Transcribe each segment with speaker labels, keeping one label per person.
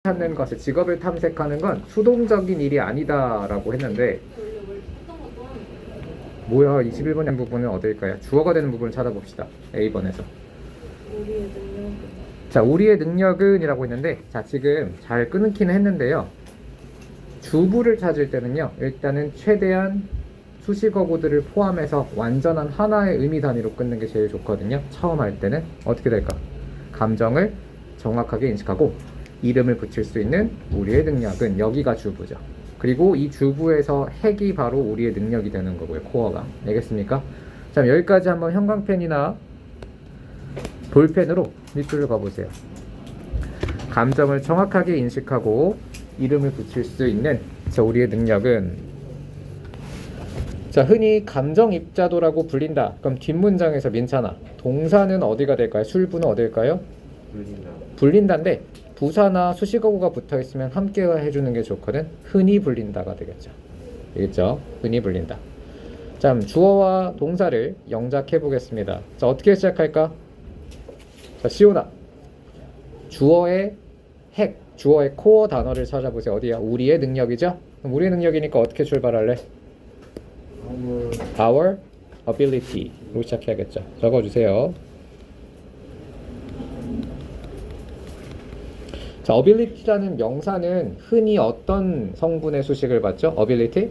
Speaker 1: 찾는 것을 직업을 탐색하는 건 수동적인 일이 아니다라고 했는데 뭐야 21번의 부분은 어딜까요? 주어가 되는 부분을 찾아봅시다. A번에서
Speaker 2: 우리의 능력은
Speaker 1: 자 우리의 능력은 이라고 했는데 자 지금 잘 끊기는 했는데요. 주부를 찾을 때는요 일단은 최대한 수식어구들을 포함해서 완전한 하나의 의미 단위로 끊는 게 제일 좋거든요. 처음 할 때는 어떻게 될까? 감정을 정확하게 인식하고 이름을 붙일 수 있는 우리의 능력은 여기가 주부죠. 그리고 이 주부에서 핵이 바로 우리의 능력이 되는 거고요. 코어가. 알겠습니까? 자 여기까지 한번 형광펜이나 볼펜으로 밑줄을 그어보세요. 감정을 정확하게 인식하고 이름을 붙일 수 있는 자 우리의 능력은 자 흔히 감정입자도라고 불린다. 그럼 뒷문장에서 민찬아 동사는 어디가 될까요? 술부는 어딜까요? 불린다인데 부사나 수식어구가 붙어있으면 함께 해주는 게 좋거든. 흔히 불린다가 되겠죠. 알겠죠? 흔히 불린다. 자 주어와 동사를 영작해 보겠습니다. 자 어떻게 시작할까? 자 시온아 주어의 핵, 주어의 코어 단어를 찾아보세요. 어디야? 우리의 능력이죠? 그럼 우리의 능력이니까 어떻게 출발할래? Our ability로 시작해야겠죠. 적어주세요. 자, ability라는 명사는 흔히 어떤 성분의 수식을 받죠? ability?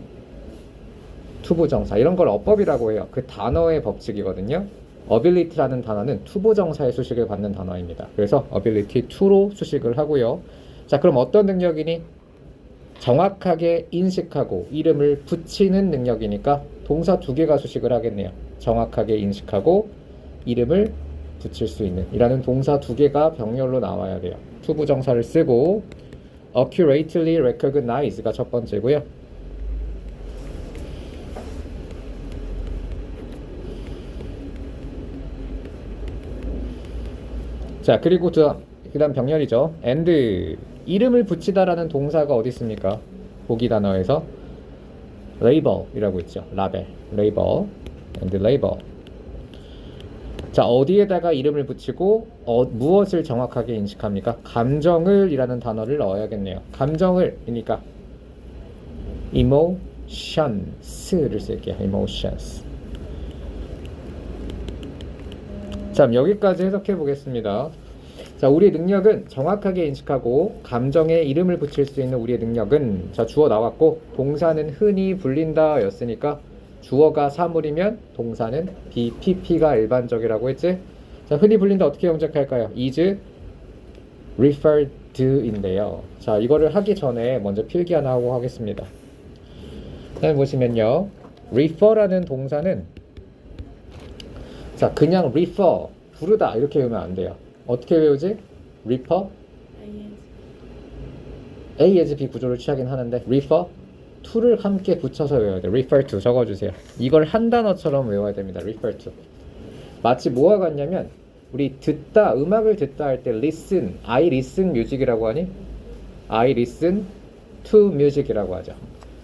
Speaker 1: 투부정사. 이런 걸 어법이라고 해요. 그 단어의 법칙이거든요. ability라는 단어는 투부정사의 수식을 받는 단어입니다. 그래서 ability to로 수식을 하고요. 자, 그럼 어떤 능력이니? 정확하게 인식하고 이름을 붙이는 능력이니까 동사 두 개가 수식을 하겠네요. 정확하게 인식하고 이름을 붙일 수 있는 이라는 동사 두 개가 병렬로 나와야 돼요. 투부정사를 쓰고 accurately recognize가 첫 번째고요. 자 그리고 그다음 병렬이죠. and 이름을 붙이다라는 동사가 어디 있습니까? 보기 단어에서 label이라고 있죠. 라벨, label, and label. 자 어디에다가 이름을 붙이고 무엇을 정확하게 인식합니까? 감정을 이라는 단어를 넣어야겠네요. 감정을 이니까 emotions를 쓸게요. emotions. 자 여기까지 해석해 보겠습니다. 자 우리의 능력은 정확하게 인식하고 감정에 이름을 붙일 수 있는 우리의 능력은 자 주어 나왔고 동사는 흔히 불린다 였으니까 주어가 사물이면 동사는 BPP가 일반적이라고 했지. 자 흔히 불린다 어떻게 영작할까요? is referred to인데요. 자 이거를 하기 전에 먼저 필기 하나 하고 하겠습니다. 다음 보시면요 refer라는 동사는 자 그냥 refer 부르다 이렇게 외우면 안 돼요. 어떻게 외우지? refer A as B 구조를 취하긴 하는데 refer to를 함께 붙여서 외워야 돼요. refer to 적어주세요. 이걸 한 단어처럼 외워야 됩니다. refer to 마치 뭐와 같냐면 우리 듣다 음악을 듣다 할 때 listen I listen music이라고 하니 I listen to music이라고 하죠.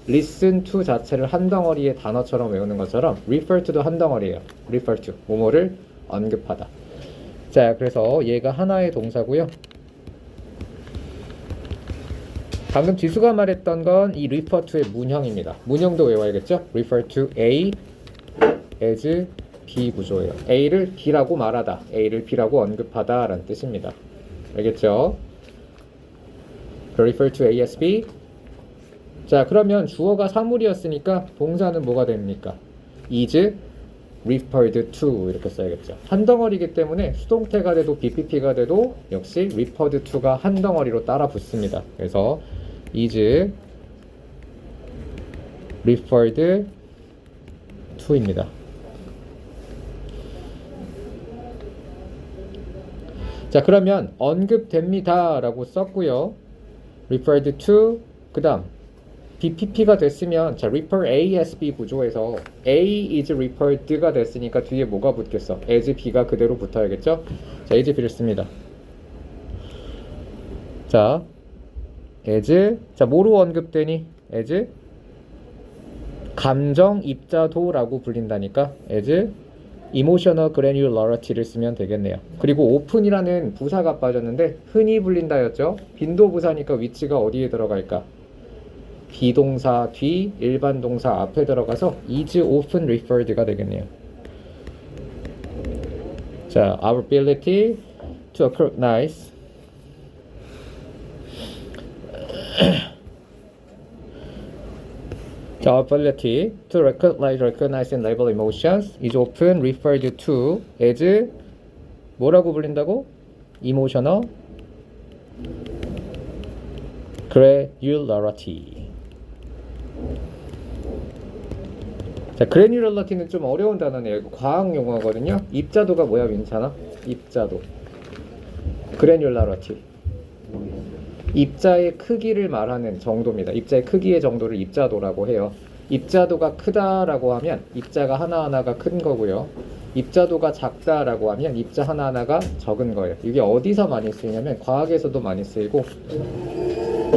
Speaker 1: listen to 자체를 한 덩어리의 단어처럼 외우는 것처럼 refer to도 한 덩어리예요. refer to 뭐뭐를 언급하다. 자 그래서 얘가 하나의 동사고요. 방금 지수가 말했던 건 이 refer to의 문형입니다. 문형도 외워야겠죠? refer to A as B 구조예요. A를 B라고 말하다, A를 B라고 언급하다 라는 뜻입니다. 알겠죠? refer to A as B. 자 그러면 주어가 사물이었으니까 동사는 뭐가 됩니까? is referred to 이렇게 써야겠죠. 한 덩어리이기 때문에 수동태가 돼도 BPP가 돼도 역시 referred to가 한 덩어리로 따라 붙습니다. 그래서 is referred to입니다. 자 그러면 언급됩니다 라고 썼고요. referred to 그 다음 BPP가 됐으면 자 refer A as B 구조에서 A is referred가 됐으니까 뒤에 뭐가 붙겠어? as B가 그대로 붙어야겠죠? 자 as B를 씁니다. 자 as 자 뭐로 언급되니? as 감정 입자도라고 불린다니까 as emotional granularity를 쓰면 되겠네요. 그리고 open이라는 부사가 빠졌는데 흔히 불린다였죠. 빈도 부사니까 위치가 어디에 들어갈까? 비동사 뒤 일반 동사 앞에 들어가서 is often referred가 되겠네요. 자, our ability to recognize The ability to recognize and label emotions is often referred to as 뭐라고 불린다고? Emotional granularity. 자, granularity는 좀 어려운 단어네요. 이거 과학 용어거든요. 입자도가 뭐야, 민찬아? 입자도. granularity. 입자의 크기를 말하는 정도입니다. 입자의 크기의 정도를 입자도라고 해요. 입자도가 크다라고 하면 입자가 하나하나가 큰 거고요. 입자도가 작다라고 하면 입자 하나하나가 적은 거예요. 이게 어디서 많이 쓰이냐면 과학에서도 많이 쓰이고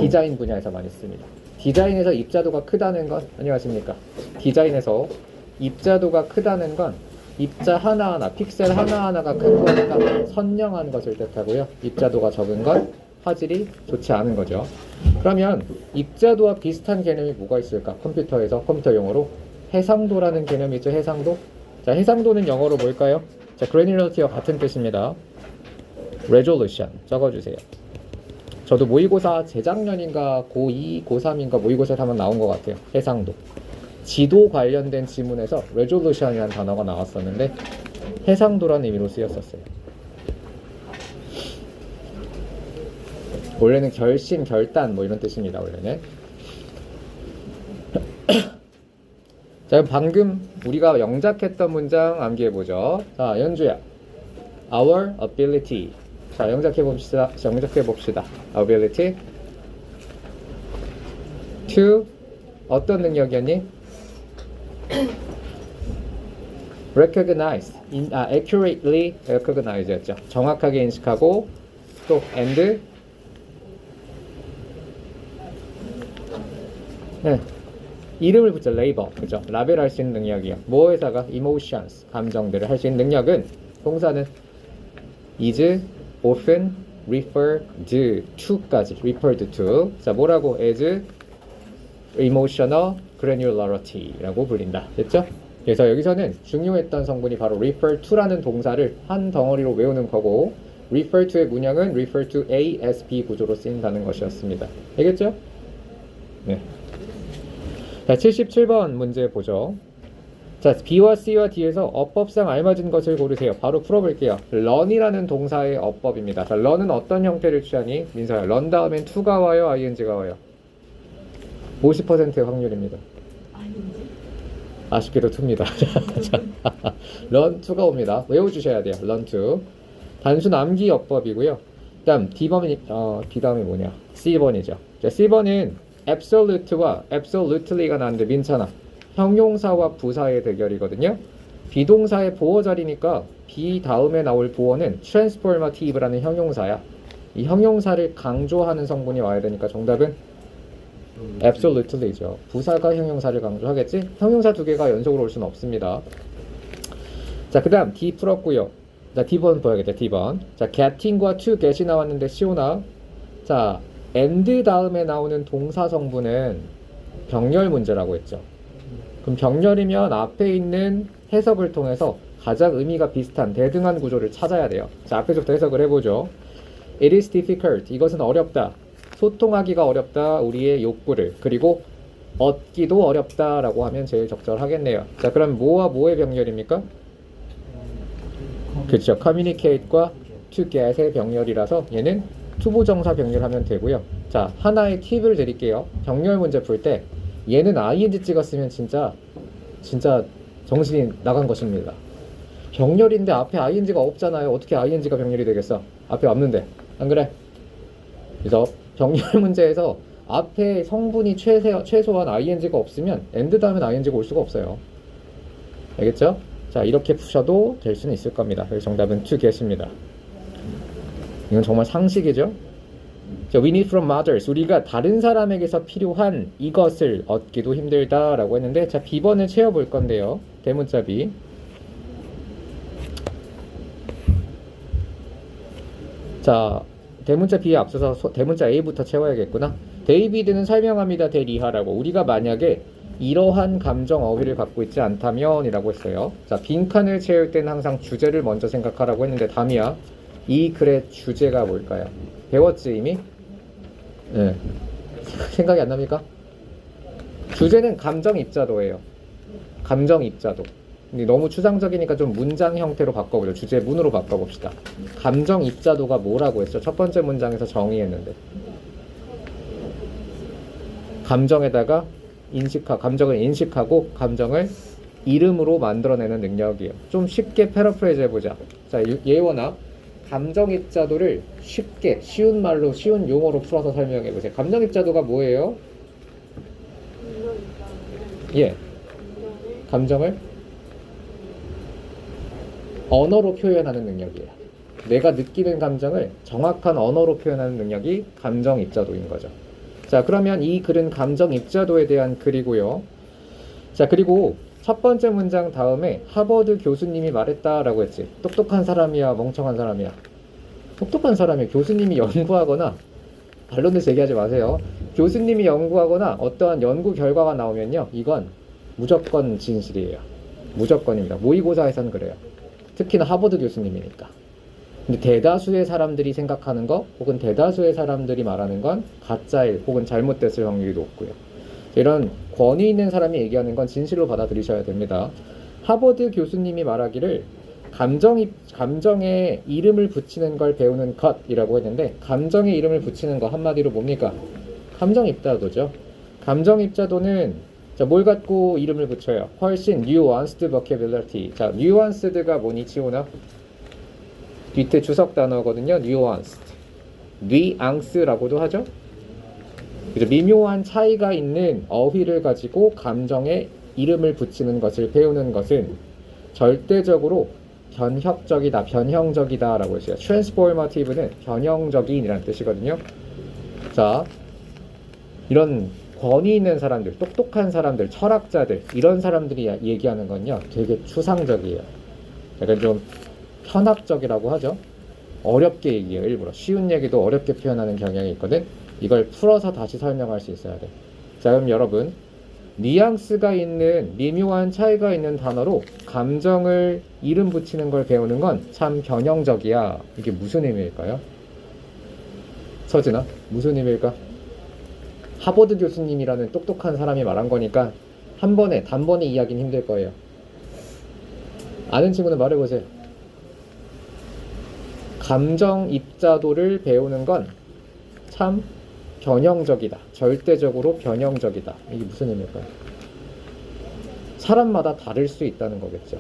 Speaker 1: 디자인 분야에서 많이 씁니다. 디자인에서 입자도가 크다는 건 안녕하십니까? 디자인에서 입자도가 크다는 건 입자 하나하나, 픽셀 하나하나가 큰 거니까 선명한 것을 뜻하고요. 입자도가 적은 건 화질이 좋지 않은 거죠. 그러면 입자도와 비슷한 개념이 뭐가 있을까? 컴퓨터에서, 컴퓨터 용어로 해상도라는 개념이 있죠. 해상도. 자, 해상도는 영어로 뭘까요? 자, granularity와 같은 뜻입니다. resolution 적어주세요. 저도 모의고사 재작년인가 고2, 고3인가 모의고사에서 한번 나온 것 같아요. 해상도. 지도 관련된 지문에서 resolution이라는 단어가 나왔었는데 해상도라는 의미로 쓰였었어요. 원래는 결심, 결단 뭐 이런 뜻입니다. 원래는. 자, 방금 우리가 영작했던 문장 암기해보죠. 자, 연주야. Our ability. 자, 영작해봅시다. 영작해봅시다. Ability to 어떤 능력이었니? recognize. accurately recognize였죠. 정확하게 인식하고 또 and 네. 이름을 붙여 label, 그죠? 라벨할 수 있는 능력이요. 뭐에다가 emotions, 감정들을 할 수 있는 능력은 동사는 is often referred to까지 referred to. 자, 뭐라고? as emotional granularity라고 불린다. 됐죠? 그래서 여기서는 중요했던 성분이 바로 refer to라는 동사를 한 덩어리로 외우는 거고 refer to의 문형은 refer to ASB 구조로 쓰인다는 것이었습니다. 알겠죠? 네. 자, 77번 문제 보죠. 자, B와 C와 D에서 어법상 알맞은 것을 고르세요. 바로 풀어볼게요. learn이라는 동사의 어법입니다. 자, learn은 어떤 형태를 취하니? 민서야, learn 다음엔 to가 와요? ing가 와요? 50%의 확률입니다. 아쉽게도 to입니다. learn to가 옵니다. 외워주셔야 돼요. learn to. 단순 암기 어법이고요. 다음 D번이 D다음이 뭐냐? C번이죠. 자, C번은 absolute와 absolutely가 나왔는데 민찬아, 형용사와 부사의 대결이거든요. 비동사의 보어 자리니까 be 다음에 나올 보어는 transformative라는 형용사야. 이 형용사를 강조하는 성분이 와야 되니까 정답은 absolutely죠. 부사가 형용사를 강조하겠지? 형용사 두 개가 연속으로 올 수는 없습니다. 자, 그 다음 D 풀었고요. 자, D번 보야겠다. D번. 자, getting과 to get이 나왔는데 시오나. 자, and 다음에 나오는 동사 성분은 병렬 문제라고 했죠. 그럼 병렬이면 앞에 있는 해석을 통해서 가장 의미가 비슷한 대등한 구조를 찾아야 돼요. 자, 앞에서부터 해석을 해보죠. It is difficult. 이것은 어렵다. 소통하기가 어렵다. 우리의 욕구를. 그리고 얻기도 어렵다라고 하면 제일 적절하겠네요. 자, 그럼 뭐와 뭐의 병렬입니까? 그렇죠. communicate과 to get의 병렬이라서 얘는 투부정사 병렬하면 되고요. 자, 하나의 팁을 드릴게요. 병렬 문제 풀 때 얘는 ing 찍었으면 진짜 정신이 나간 것입니다. 병렬인데 앞에 ing가 없잖아요. 어떻게 ing가 병렬이 되겠어? 앞에 없는데. 안 그래? 그래서 병렬 문제에서 앞에 성분이 최소한 ing가 없으면 and 다음엔 ing가 올 수가 없어요. 알겠죠? 자, 이렇게 푸셔도 될 수는 있을 겁니다. 그래서 정답은 to get입니다. 이건 정말 상식이죠. 자, we need from others. 우리가 다른 사람에게서 필요한 이것을 얻기도 힘들다라고 했는데, 자, B번을 채워볼 건데요. 대문자 B. 자, 대문자 B에 앞서서 대문자 A부터 채워야겠구나. 데이비드는 설명합니다. 대리하라고. 우리가 만약에 이러한 감정 어휘를 갖고 있지 않다면 이라고 했어요. 자, 빈칸을 채울 때는 항상 주제를 먼저 생각하라고 했는데 담이야. 이 글의 주제가 뭘까요? 배웠지 이미? 네. 생각이 안 납니까? 주제는 감정 입자도예요. 감정 입자도. 근데 너무 추상적이니까 좀 문장 형태로 바꿔보죠. 주제 문으로 바꿔봅시다. 감정 입자도가 뭐라고 했죠? 첫 번째 문장에서 정의했는데. 감정에다가 감정을 인식하고 감정을 이름으로 만들어내는 능력이에요. 좀 쉽게 패러프레이즈 해보자. 자, 예원아, 감정 입자도를 쉽게 쉬운 말로 쉬운 용어로 풀어서 설명해 보세요. 감정 입자도가 뭐예요? 예, 감정을 언어로 표현하는 능력이에요. 내가 느끼는 감정을 정확한 언어로 표현하는 능력이 감정 입자도인 거죠. 자, 그러면 이 글은 감정 입자도에 대한 글이고요. 자, 그리고 첫 번째 문장 다음에 하버드 교수님이 말했다라고 했지. 똑똑한 사람이야, 멍청한 사람이야? 똑똑한 사람이 교수님이 연구하거나 반론을 제기하지 마세요. 교수님이 연구하거나 어떠한 연구 결과가 나오면요, 이건 무조건 진실이에요. 무조건입니다. 모의고사에서는 그래요. 특히나 하버드 교수님이니까. 근데 대다수의 사람들이 생각하는 거 혹은 대다수의 사람들이 말하는 건 가짜일 혹은 잘못됐을 확률이 높고요. 이런 권위 있는 사람이 얘기하는 건 진실로 받아들이셔야 됩니다. 하버드 교수님이 말하기를 감정에 이름을 붙이는 걸 배우는 것이라고 했는데, 감정에 이름을 붙이는 거 한마디로 뭡니까? 감정 입자도죠. 감정 입자도는 자, 뭘 갖고 이름을 붙여요? 훨씬 nuanced vocabulary. 자, nuanced가 뭐니, 지호나? 뒤태 주석 단어거든요. nuanced. 뉘앙스라고도 하죠. 그죠? 미묘한 차이가 있는 어휘를 가지고 감정에 이름을 붙이는 것을 배우는 것은 절대적으로 변형적이다 라고 했어요. transformative는 변형적인이라는 뜻이거든요. 자, 이런 권위 있는 사람들, 똑똑한 사람들, 철학자들, 이런 사람들이 얘기하는 건요, 되게 추상적이에요. 약간 좀 현학적이라고 하죠. 어렵게 얘기해요. 일부러 쉬운 얘기도 어렵게 표현하는 경향이 있거든. 이걸 풀어서 다시 설명할 수 있어야 돼. 자, 그럼 여러분, 뉘앙스가 있는 미묘한 차이가 있는 단어로 감정을 이름 붙이는 걸 배우는 건 참 변형적이야. 이게 무슨 의미일까요? 서진아, 무슨 의미일까? 하버드 교수님이라는 똑똑한 사람이 말한 거니까 단번에 이야기는 힘들 거예요. 아는 친구는 말해보세요. 감정 입자도를 배우는 건 참 변형적이다. 절대적으로 변형적이다. 이게 무슨 의미일까요? 사람마다 다를 수 있다는 거겠죠.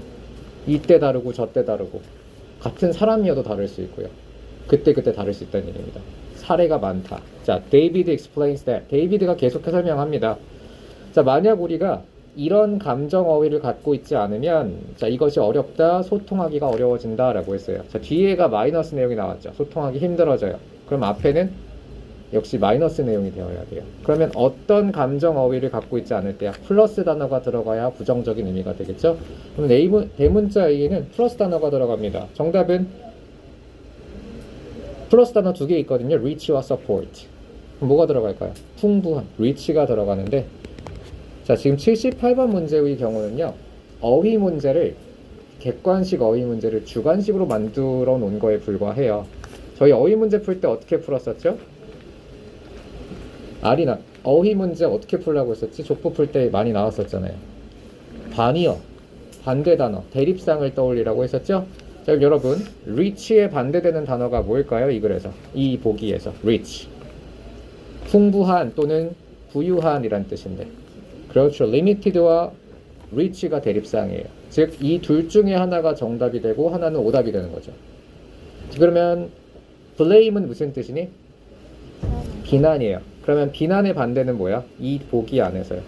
Speaker 1: 이때 다르고 저때 다르고 같은 사람이어도 다를 수 있고요. 그때 다를 수 있다는 얘기입니다. 사례가 많다. 자, David explains that. 데이비드가 계속해서 설명합니다. 자, 만약 우리가 이런 감정 어휘를 갖고 있지 않으면 자, 이것이 어렵다, 소통하기가 어려워진다 라고 했어요. 자, 뒤에가 마이너스 내용이 나왔죠. 소통하기 힘들어져요. 그럼 앞에는 역시 마이너스 내용이 되어야 돼요. 그러면 어떤 감정 어휘를 갖고 있지 않을 때야 플러스 단어가 들어가야 부정적인 의미가 되겠죠. 그러면 대문자 A에는 플러스 단어가 들어갑니다. 정답은 플러스 단어 두 개 있거든요. reach와 support. 그럼 뭐가 들어갈까요? 풍부한, reach가 들어가는데, 자, 지금 78번 문제의 경우는요, 어휘 문제를, 객관식 어휘 문제를 주관식으로 만들어 놓은 거에 불과해요. 저희 어휘 문제 풀 때 어떻게 풀었었죠? 아리나, 어휘 문제 어떻게 풀라고 했었지? 족보 풀 때 많이 나왔었잖아요. 반이어, 반대 단어, 대립상을 떠올리라고 했었죠? 자, 그럼 여러분, reach에 반대되는 단어가 뭘까요? 이 글에서, 이 보기에서 reach, 풍부한 또는 부유한이란 뜻인데, 그렇죠. limited와 reach가 대립상이에요. 즉, 이 둘 중에 하나가 정답이 되고 하나는 오답이 되는 거죠. 그러면 blame은 무슨 뜻이니? 비난이에요. 그러면 비난의 반대는 뭐야? 이 보기 안에서요.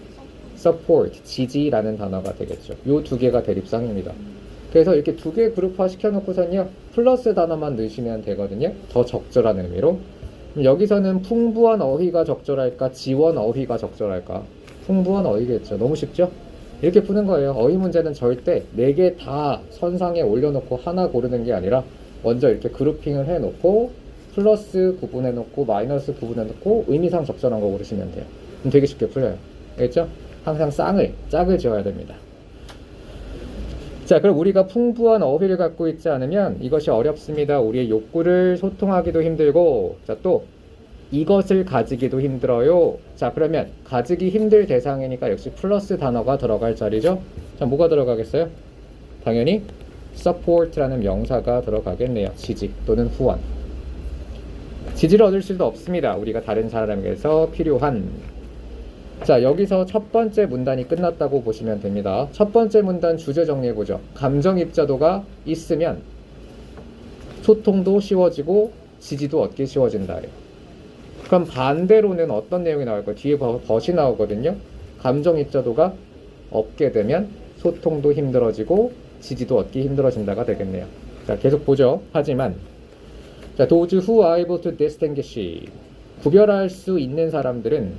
Speaker 1: support, 지지라는 단어가 되겠죠. 요 두 개가 대립상입니다. 그래서 이렇게 두 개 그룹화 시켜놓고선요, 플러스 단어만 넣으시면 되거든요. 더 적절한 의미로. 여기서는 풍부한 어휘가 적절할까? 지원 어휘가 적절할까? 풍부한 어휘겠죠. 너무 쉽죠? 이렇게 푸는 거예요. 어휘 문제는 절대 4개 다 선상에 올려놓고 하나 고르는 게 아니라 먼저 이렇게 그룹핑을 해놓고 플러스 구분해놓고 마이너스 구분해놓고 의미상 적절한 거 고르시면 돼요. 그럼 되게 쉽게 풀려요. 알겠죠? 항상 짝을 지어야 됩니다. 자, 그럼 우리가 풍부한 어휘를 갖고 있지 않으면 이것이 어렵습니다. 우리의 욕구를 소통하기도 힘들고, 자, 또 이것을 가지기도 힘들어요. 자, 그러면 가지기 힘들 대상이니까 역시 플러스 단어가 들어갈 자리죠. 자, 뭐가 들어가겠어요? 당연히 support라는 명사가 들어가겠네요. 지지 또는 후원. 지지를 얻을 수도 없습니다. 우리가 다른 사람에게서 필요한. 자, 여기서 첫 번째 문단이 끝났다고 보시면 됩니다. 첫 번째 문단 주제 정리해보죠. 감정입자도가 있으면 소통도 쉬워지고 지지도 얻기 쉬워진다. 그럼 반대로는 어떤 내용이 나올까요? 뒤에 벗이 나오거든요. 감정입자도가 없게 되면 소통도 힘들어지고 지지도 얻기 힘들어진다가 되겠네요. 자, 계속 보죠. 하지만 자, those who are able to distinguish, 구별할 수 있는 사람들은,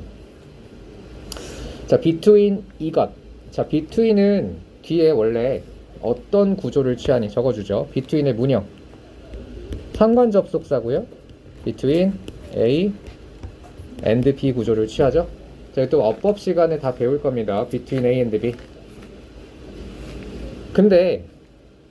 Speaker 1: 자, between 이것. 자, between은 뒤에 원래 어떤 구조를 취하니 적어주죠. between의 문형 상관 접속사고요. between A and B 구조를 취하죠. 저희 또 어법 시간에 다 배울 겁니다. between A and B. 근데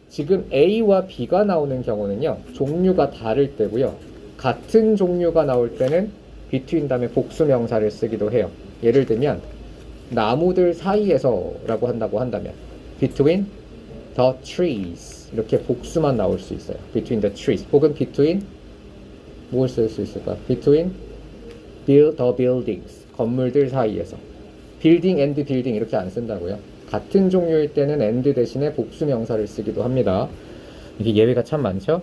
Speaker 1: 지금 A와 B가 나오는 경우는요, 종류가 다를 때고요. 같은 종류가 나올 때는 between 다음에 복수 명사를 쓰기도 해요. 예를 들면 나무들 사이에서 라고 한다고 한다면 between the trees 이렇게 복수만 나올 수 있어요. between the trees 혹은 between 무엇을 쓸 수 있을까? between the buildings 건물들 사이에서 building and building 이렇게 안 쓴다고요. 같은 종류일 때는 and 대신에 복수 명사를 쓰기도 합니다. 이게 예외가 참 많죠.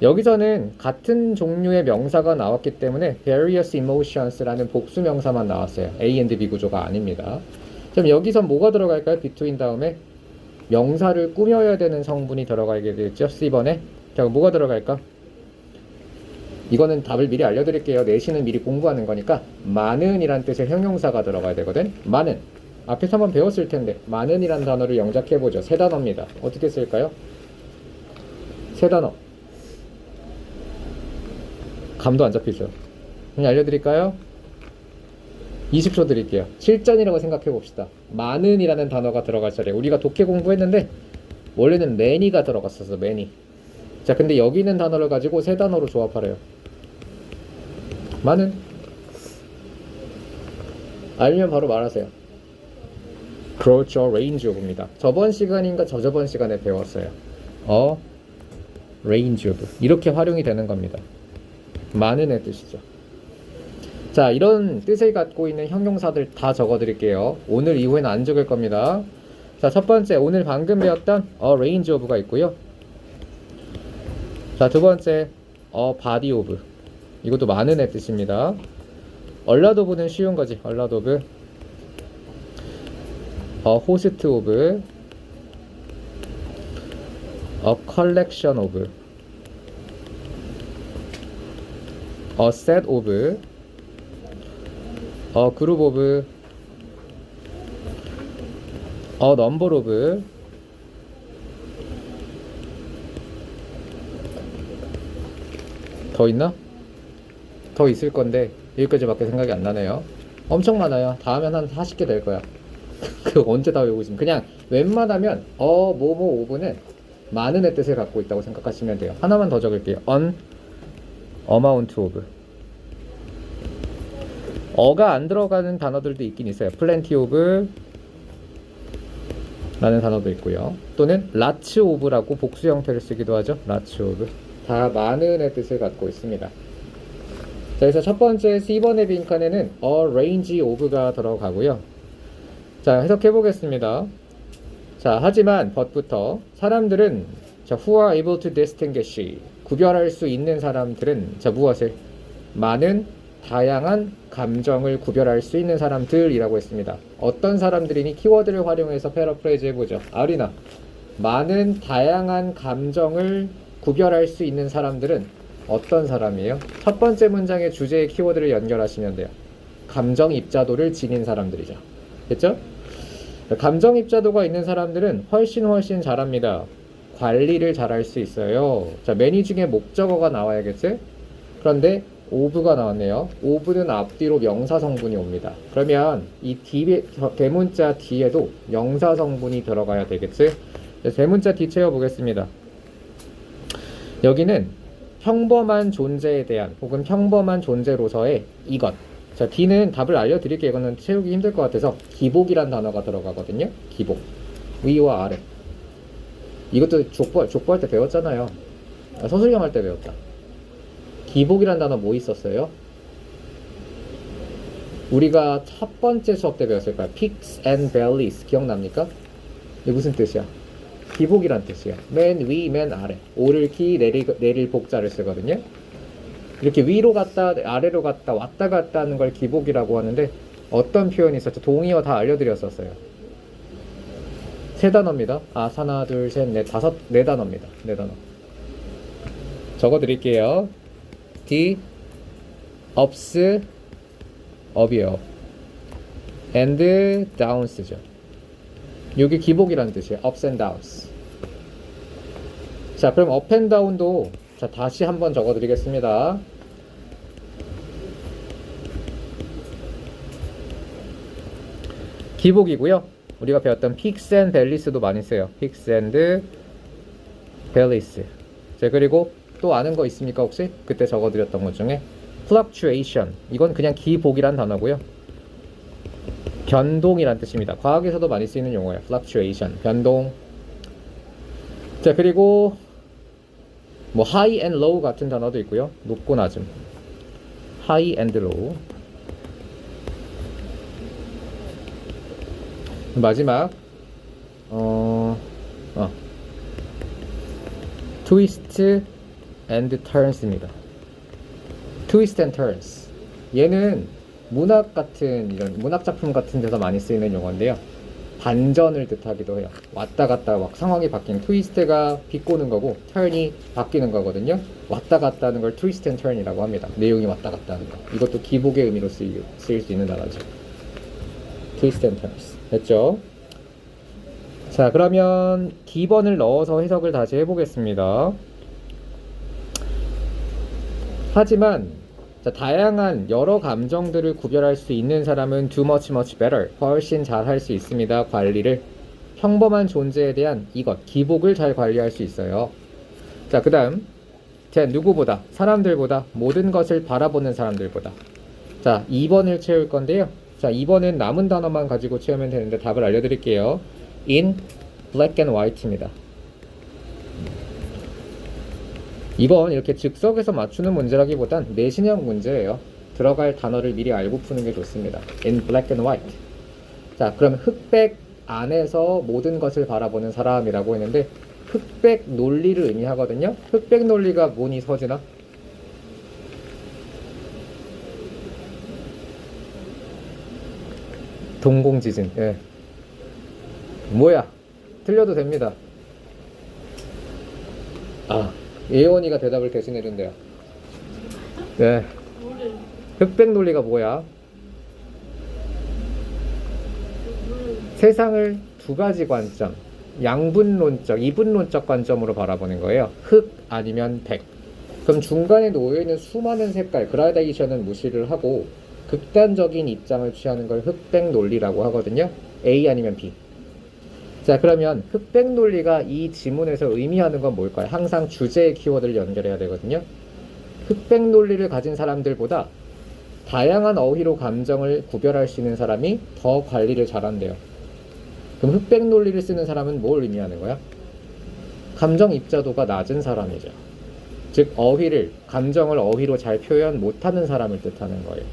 Speaker 1: 여기서는 같은 종류의 명사가 나왔기 때문에 various emotions라는 복수 명사만 나왔어요. A and B 구조가 아닙니다. 그럼 여기서 뭐가 들어갈까요? between 다음에 명사를 꾸며야 되는 성분이 들어가게 되겠죠. C번에. 자, 뭐가 들어갈까? 이거는 답을 미리 알려드릴게요. 내신은 미리 공부하는 거니까 많은 이란 뜻의 형용사가 들어가야 되거든. 많은. 앞에서 한번 배웠을 텐데 많은 이란 단어를 영작해보죠. 세 단어입니다. 어떻게 쓸까요? 세 단어. 감도 안 잡히죠. 그냥 알려드릴까요? 20초 드릴게요. 실전이라고 생각해 봅시다. 많은 이라는 단어가 들어갈 자리에 우리가 독해 공부했는데 원래는 many가 들어갔었어. many. 자, 근데 여기 있는 단어를 가지고 세 단어로 조합하래요. 많은. 알면 바로 말하세요. 그렇죠. range of입니다. 저번 시간인가 저저번 시간에 배웠어요. range of. 이렇게 활용이 되는 겁니다. 많은의 뜻이죠. 자, 이런 뜻을 갖고 있는 형용사들 다 적어드릴게요. 오늘 이후에는 안 적을 겁니다. 자, 첫 번째 오늘 방금 배웠던 range of가 있고요. 자, 두 번째 body of. 이것도 많은의 뜻입니다. a lot of는 쉬운 거지. a lot of. host of. a collection of. a set of, a group of, a number of, 더 있나? 더 있을 건데 여기까지밖에 생각이 안 나네요. 엄청 많아요. 다 하면 한 40개 될 거야. 그 언제 다 외우고 있으면 그냥 웬만하면 뭐뭐 오브는 많은의 뜻을 갖고 있다고 생각하시면 돼요. 하나만 더 적을게요. on amount of. 어가 안 들어가는 단어들도 있긴 있어요. plenty of 라는 단어도 있고요. 또는 lots of라고 복수 형태를 쓰기도 하죠. lots of. 다 많은의 뜻을 갖고 있습니다. 자, 그래서 첫 번째 C번의 빈칸에는 a range of가 들어가고요. 자, 해석해 보겠습니다. 자, 하지만 but부터 사람들은, 자, who are able to distinguish, 구별할 수 있는 사람들은, 자, 무엇을? 많은 다양한 감정을 구별할 수 있는 사람들이라고 했습니다. 어떤 사람들이니? 키워드를 활용해서 패러프레이즈 해보죠. 아리나, 많은 다양한 감정을 구별할 수 있는 사람들은 어떤 사람이에요? 첫 번째 문장의 주제의 키워드를 연결하시면 돼요. 감정 입자도를 지닌 사람들이죠. 됐죠? 감정 입자도가 있는 사람들은 훨씬 잘합니다. 관리를 잘할 수 있어요. 자, 매니징의 목적어가 나와야겠지? 그런데 of가 나왔네요. of는 앞뒤로 명사 성분이 옵니다. 그러면 이 대문자 뒤에도 명사 성분이 들어가야 되겠지? 대문자 뒤 채워보겠습니다. 여기는 평범한 존재에 대한 혹은 평범한 존재로서의 이것. 자, D는 답을 알려드릴게요. 이거는 채우기 힘들 것 같아서 기복이란 단어가 들어가거든요. 기복. 위와 아래. 이것도 족보할 때 배웠잖아요. 서술형 할 때 배웠다. 기복이란 단어 뭐 있었어요? 우리가 첫 번째 수업 때 배웠을 거야. Peaks and valleys. 기억납니까? 이게 무슨 뜻이야? 기복이란 뜻이야. 맨 위, 맨 아래. 오를 기, 내릴 복자를 쓰거든요. 이렇게 위로 갔다, 아래로 갔다, 왔다 갔다 하는 걸 기복이라고 하는데 어떤 표현이 있었죠? 동의어 다 알려드렸었어요. 세 단어입니다. 아, 하나, 둘, 셋, 넷, 다섯, 네 단어입니다. 네 단어. 적어드릴게요. D, ups, up이요. and downs죠. 여기 기복이라는 뜻이에요. ups and downs. 자, 그럼 up and down도 자, 다시 한번 적어드리겠습니다. 기복이고요. 우리가 배웠던 peaks and valleys도 많이 써요. peaks and valleys. 자, 그리고 또 아는 거 있습니까 혹시? 그때 적어드렸던 것 중에 fluctuation. 이건 그냥 기복이란 단어고요. 변동이란 뜻입니다. 과학에서도 많이 쓰이는 용어예요. fluctuation. 변동. 자, 그리고 뭐 high and low 같은 단어도 있고요. 높고 낮음. high and low. 마지막 twist and turns입니다. twist and turns. 얘는 문학 같은 이런 문학 작품 같은 데서 많이 쓰이는 용어인데요. 반전을 뜻하기도 해요. 왔다 갔다 막 상황이 바뀌는 트위스트가 비꼬는 거고 turn이 바뀌는 거거든요. 왔다 갔다 하는 걸 twist and turn이라고 합니다. 내용이 왔다 갔다 하는 거. 이것도 기복의 의미로 쓰일 수 있는 단어죠. twist and turns. 됐죠? 자, 그러면 기본을 넣어서 해석을 다시 해보겠습니다. 하지만 자, 다양한 여러 감정들을 구별할 수 있는 사람은 do much better, 훨씬 잘 할 수 있습니다. 관리를. 평범한 존재에 대한 이것, 기복을 잘 관리할 수 있어요. 자, 그 다음 누구보다, 사람들보다, 모든 것을 바라보는 사람들보다. 자, 2번을 채울 건데요. 자, 2번은 남은 단어만 가지고 채우면 되는데 답을 알려드릴게요. in black and white입니다. 2번 이렇게 즉석에서 맞추는 문제라기보단 내신형 문제예요. 들어갈 단어를 미리 알고 푸는 게 좋습니다. in black and white. 자, 그럼 흑백 안에서 모든 것을 바라보는 사람이라고 했는데 흑백 논리를 의미하거든요. 흑백 논리가 뭐니 서진아? 동공지진. 예. 뭐야? 틀려도 됩니다. 아, 예원이가 대답을 대신해준대요. 네. 흑백 논리가 뭐야? 세상을 두 가지 관점, 양분론적, 이분론적 관점으로 바라보는 거예요. 흑 아니면 백. 그럼 중간에 놓여있는 수많은 색깔, 그라데이션은 무시를 하고 극단적인 입장을 취하는 걸 흑백 논리라고 하거든요. A 아니면 B. 자, 그러면 흑백 논리가 이 지문에서 의미하는 건 뭘까요? 항상 주제의 키워드를 연결해야 되거든요. 흑백 논리를 가진 사람들보다 다양한 어휘로 감정을 구별할 수 있는 사람이 더 관리를 잘한대요. 그럼 흑백 논리를 쓰는 사람은 뭘 의미하는 거야? 감정 입자도가 낮은 사람이죠. 즉 감정을 어휘로 잘 표현 못하는 사람을 뜻하는 거예요.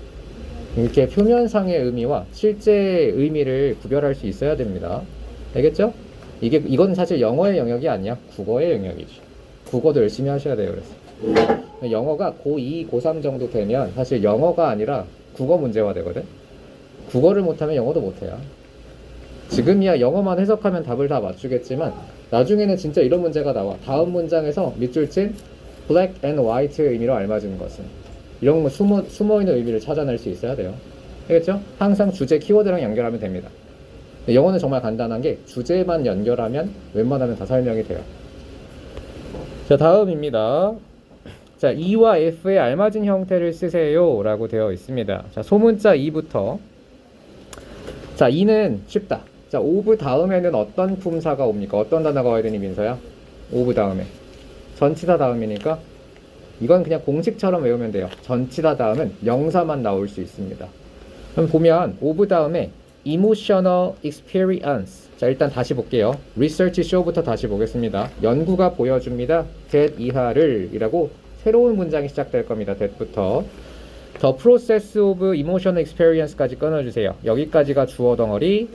Speaker 1: 이렇게 표면상의 의미와 실제 의미를 구별할 수 있어야 됩니다. 알겠죠? 이건 사실 영어의 영역이 아니야. 국어의 영역이지. 국어도 열심히 하셔야 돼요. 그래서 영어가 고2, 고3 정도 되면 사실 영어가 아니라 국어 문제화 되거든. 국어를 못하면 영어도 못해요. 지금이야 영어만 해석하면 답을 다 맞추겠지만 나중에는 진짜 이런 문제가 나와. 다음 문장에서 밑줄 친 black and white의 의미로 알맞은 것은, 이런 거 숨어있는 의미를 찾아낼 수 있어야 돼요. 알겠죠? 항상 주제 키워드랑 연결하면 됩니다. 영어는 정말 간단한 게 주제만 연결하면 웬만하면 다 설명이 돼요. 자, 다음입니다. 자, E와 F에 알맞은 형태를 쓰세요 라고 되어 있습니다. 자, 소문자 E부터. 자, E는 쉽다. 자, of 다음에는 어떤 품사가 옵니까? 어떤 단어가 와야 되니, 민서야? of 다음에 전치사 다음이니까 이건 그냥 공식처럼 외우면 돼요. 전치사 다음은 명사만 나올 수 있습니다. 그럼 보면 of 다음에 emotional experience. 자, 일단 다시 볼게요. research show부터 다시 보겠습니다. 연구가 보여줍니다. that 이하를 이라고 새로운 문장이 시작될 겁니다. that부터 the process of emotional experience까지 끊어주세요. 여기까지가 주어 덩어리.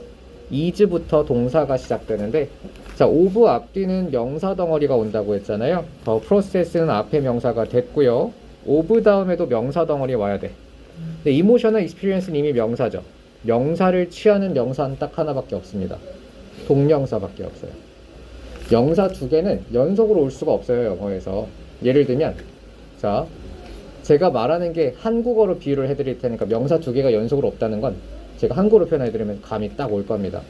Speaker 1: is부터 동사가 시작되는데, 자, of 앞뒤는 명사 덩어리가 온다고 했잖아요. the process는 앞에 명사가 됐고요. of 다음에도 명사 덩어리 와야 돼. 근데 emotional experience는 이미 명사죠. 명사를 취하는 명사는 딱 하나밖에 없습니다. 동명사밖에 없어요. 명사 두 개는 연속으로 올 수가 없어요, 영어에서. 예를 들면, 자, 제가 말하는 게 한국어로 비유를 해드릴 테니까 명사 두 개가 연속으로 없다는 건 제가 한국어로 표현해드리면 감이 딱 올 겁니다.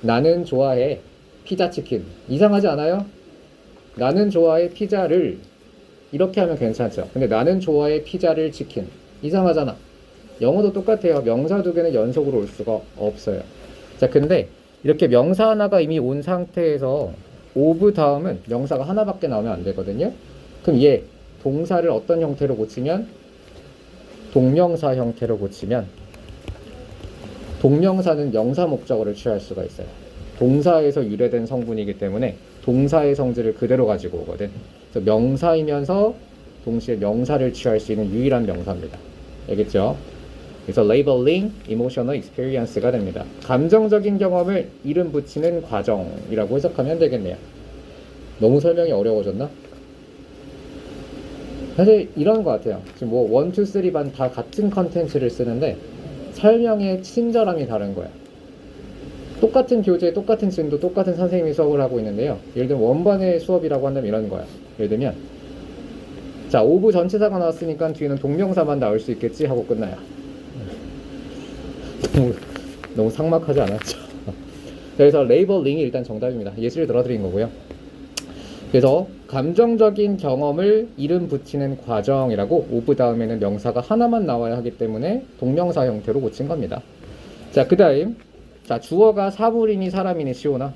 Speaker 1: 나는 좋아해 피자 치킨. 이상하지 않아요? 나는 좋아해 피자를. 이렇게 하면 괜찮죠. 근데 나는 좋아해 피자를 치킨. 이상하잖아. 영어도 똑같아요. 명사 두 개는 연속으로 올 수가 없어요. 자, 근데 이렇게 명사 하나가 이미 온 상태에서 of 다음은 명사가 하나밖에 나오면 안 되거든요. 그럼 얘 동사를 어떤 형태로 고치면, 동명사 형태로 고치면, 동명사는 명사 목적어를 취할 수가 있어요. 동사에서 유래된 성분이기 때문에 동사의 성질을 그대로 가지고 오거든. 그래서 명사이면서 동시에 명사를 취할 수 있는 유일한 명사입니다. 알겠죠? 그래서 labeling emotional experience가 됩니다. 감정적인 경험을 이름 붙이는 과정이라고 해석하면 되겠네요. 너무 설명이 어려워졌나? 사실 이런 것 같아요. 지금 뭐 1, 2, 3반 다 같은 컨텐츠를 쓰는데 설명의 친절함이 다른 거야. 똑같은 교재, 똑같은 진도, 똑같은 선생님이 수업을 하고 있는데요. 예를 들면 원반의 수업이라고 한다면 이런 거야. 예를 들면, 자, of 전체사가 나왔으니까 뒤에는 동명사만 나올 수 있겠지 하고 끝나요. 너무 삭막하지 않았죠? 그래서 레이블링이 일단 정답입니다. 예시를 들어드린 거고요. 그래서 감정적인 경험을 이름 붙이는 과정이라고, of 다음에는 명사가 하나만 나와야 하기 때문에 동명사 형태로 고친 겁니다. 자, 그 다음, 자, 주어가 사물이니 사람이니 시오나?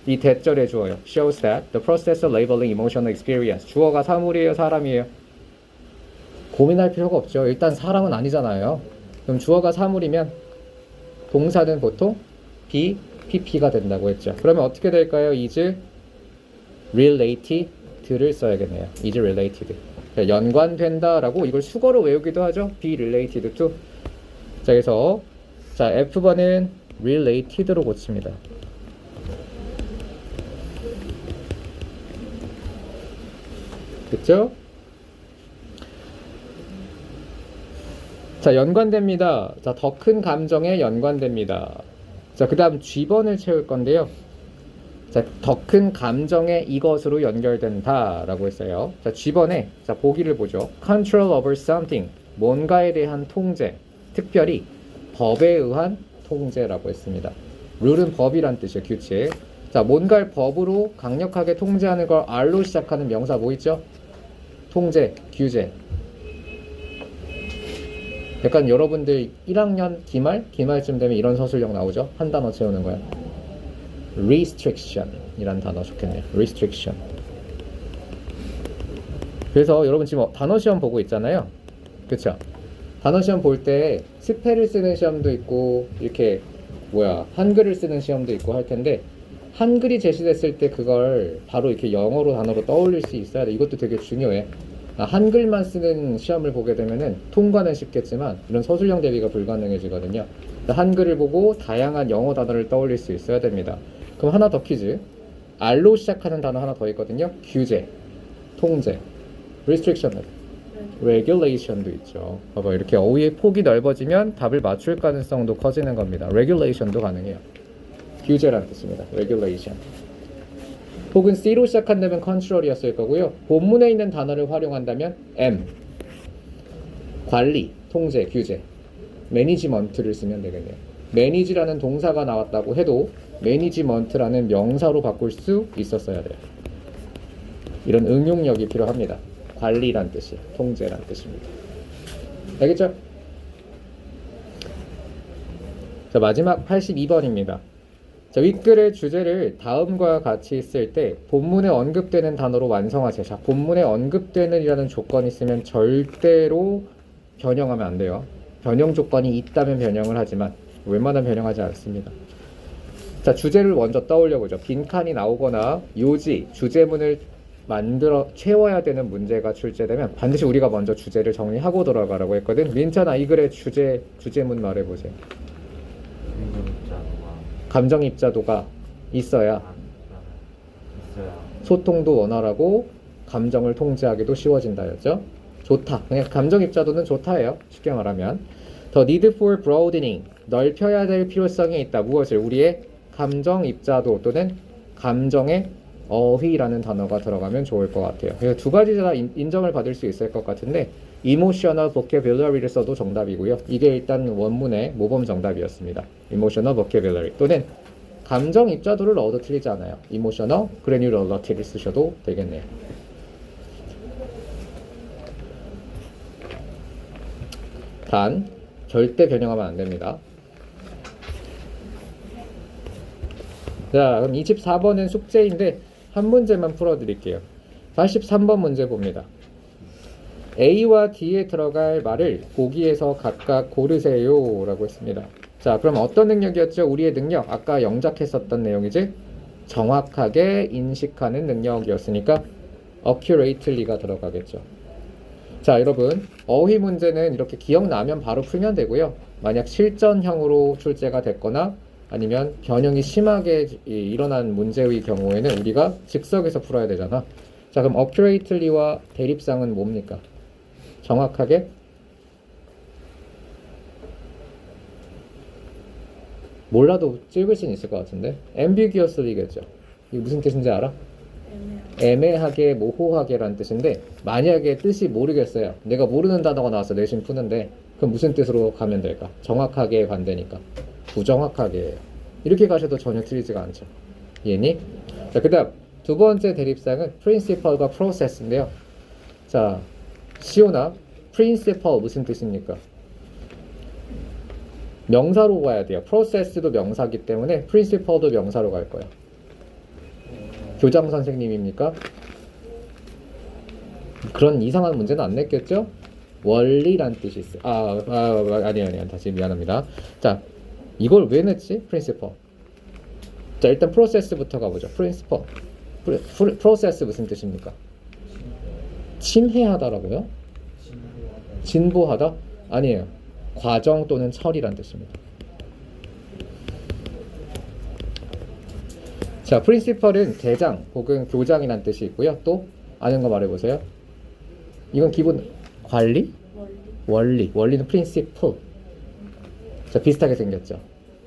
Speaker 1: 이 대절의 주어요. shows that the process of labeling emotional experience. 주어가 사물이에요, 사람이에요? 고민할 필요가 없죠. 일단 사람은 아니잖아요. 그럼 주어가 사물이면 동사는 보통 be, pp가 된다고 했죠. 그러면 어떻게 될까요? is related를 써야겠네요. is related. 연관된다라고 이걸 수거로 외우기도 하죠. be related to. 자, 그래서 자, F번은 related로 고칩니다. 그쵸? 자, 연관됩니다. 자, 더 큰 감정에 연관됩니다. 자, 그 다음 G번을 채울 건데요. 자, 더 큰 감정에 이것으로 연결된다 라고 했어요. 자, G번에 자, 보기를 보죠. Control over something. 뭔가에 대한 통제. 특별히 법에 의한 통제라고 했습니다. 룰은 법이란 뜻이에요. 규칙. 자, 뭔가를 법으로 강력하게 통제하는 걸 R로 시작하는 명사 뭐 있죠? 통제, 규제. 약간 여러분들 1학년 기말쯤 되면 이런 서술형 나오죠? 한 단어 채우는 거야. restriction 이란 단어 좋겠네요. restriction. 그래서 여러분 지금 단어 시험 보고 있잖아요. 그쵸? 단어 시험 볼 때 스펠을 쓰는 시험도 있고 이렇게 한글을 쓰는 시험도 있고 할 텐데, 한글이 제시됐을 때 그걸 바로 이렇게 영어로 단어로 떠올릴 수 있어야 돼. 이것도 되게 중요해. 한글만 쓰는 시험을 보게 되면은 통과는 쉽겠지만 이런 서술형 대비가 불가능해지거든요. 한글을 보고 다양한 영어 단어를 떠올릴 수 있어야 됩니다. 그럼 하나 더 퀴즈. R로 시작하는 단어 하나 더 있거든요. 규제, 통제, restriction, regulation도 있죠. 봐봐, 이렇게 어휘의 폭이 넓어지면 답을 맞출 가능성도 커지는 겁니다. regulation도 가능해요. 규제라는 뜻입니다. regulation. 혹은 C로 시작한다면 control이었을 거고요. 본문에 있는 단어를 활용한다면 M, 관리, 통제, 규제, management를 쓰면 되겠네요. manage라는 동사가 나왔다고 해도 management라는 명사로 바꿀 수 있었어야 돼요. 이런 응용력이 필요합니다. 관리란 뜻이에요. 통제란 뜻입니다. 알겠죠? 자, 마지막 82번입니다. 자, 윗글의 주제를 다음과 같이 쓸 때 본문에 언급되는 단어로 완성하세요. 자, 본문에 언급되는 이라는 조건이 있으면 절대로 변형하면 안 돼요. 변형 조건이 있다면 변형을 하지만 웬만하면 변형하지 않습니다. 자, 주제를 먼저 떠올려 보죠. 빈칸이 나오거나 요지, 주제문을 만들어 채워야 되는 문제가 출제되면 반드시 우리가 먼저 주제를 정리하고 들어가라고 했거든. 민찬아, 이 글의 주제문 말해보세요. 감정입자도가 있어야 소통도 원활하고 감정을 통제하기도 쉬워진다였죠. 좋다. 그냥 감정입자도는 좋다예요. 쉽게 말하면. The need for broadening. 넓혀야 될 필요성이 있다. 무엇을? 우리의 감정입자도 또는 감정의 어휘라는 단어가 들어가면 좋을 것 같아요. 그래서 두 가지 다 인정을 받을 수 있을 것 같은데 emotional vocabulary를 써도 정답이고요. 이게 일단 원문의 모범 정답이었습니다. emotional vocabulary 또는 감정 입자도를 넣어도 틀리지 않아요. emotional granularity를 쓰셔도 되겠네요. 단 절대 변형하면 안 됩니다. 자, 그럼 24번은 숙제인데 한 문제만 풀어드릴게요. 83번 문제 봅니다. A와 D에 들어갈 말을 보기에서 각각 고르세요 라고 했습니다. 자, 그럼 어떤 능력이었죠? 우리의 능력, 아까 영작했었던 내용이지? 정확하게 인식하는 능력이었으니까 accurately가 들어가겠죠. 자, 여러분, 어휘 문제는 이렇게 기억나면 바로 풀면 되고요. 만약 실전형으로 출제가 됐거나 아니면 변형이 심하게 일어난 문제의 경우에는 우리가 즉석에서 풀어야 되잖아. 자, 그럼 accurately와 대립상은 뭡니까? 정확하게? 몰라도 찍을 수는 있을 것 같은데 ambiguously겠죠. 이게 무슨 뜻인지 알아? 애매하게, 모호하게 라는 뜻인데 만약에 뜻이 모르겠어요. 내가 모르는 단어가 나와서 내신 푸는데 그럼 무슨 뜻으로 가면 될까? 정확하게 반대니까 부정확하게. 이렇게 가셔도 전혀 틀리지가 않죠. 이해니? 자, 그 다음 두 번째 대립상은 principal과 process인데요. 자, 시오나 principal 무슨 뜻입니까? 명사로 가야 돼요. process도 명사기 때문에 principal도 명사로 갈 거예요. 교장 선생님입니까? 그런 이상한 문제는 안 냈겠죠? 원리란 뜻이 있어요. 아니에요. 다시 미안합니다. 자, 이걸 왜 냈지? principal. 자, 일단 process부터 가보죠. principal. process 무슨 뜻입니까? 침해하다라고요? 진보하다? 아니에요. 과정 또는 처리란 뜻입니다. 자, principal은 대장 혹은 교장이란 뜻이 있고요. 또 아는 거 말해보세요. 이건 기본 관리? 원리는 principal. 자, 비슷하게 생겼죠.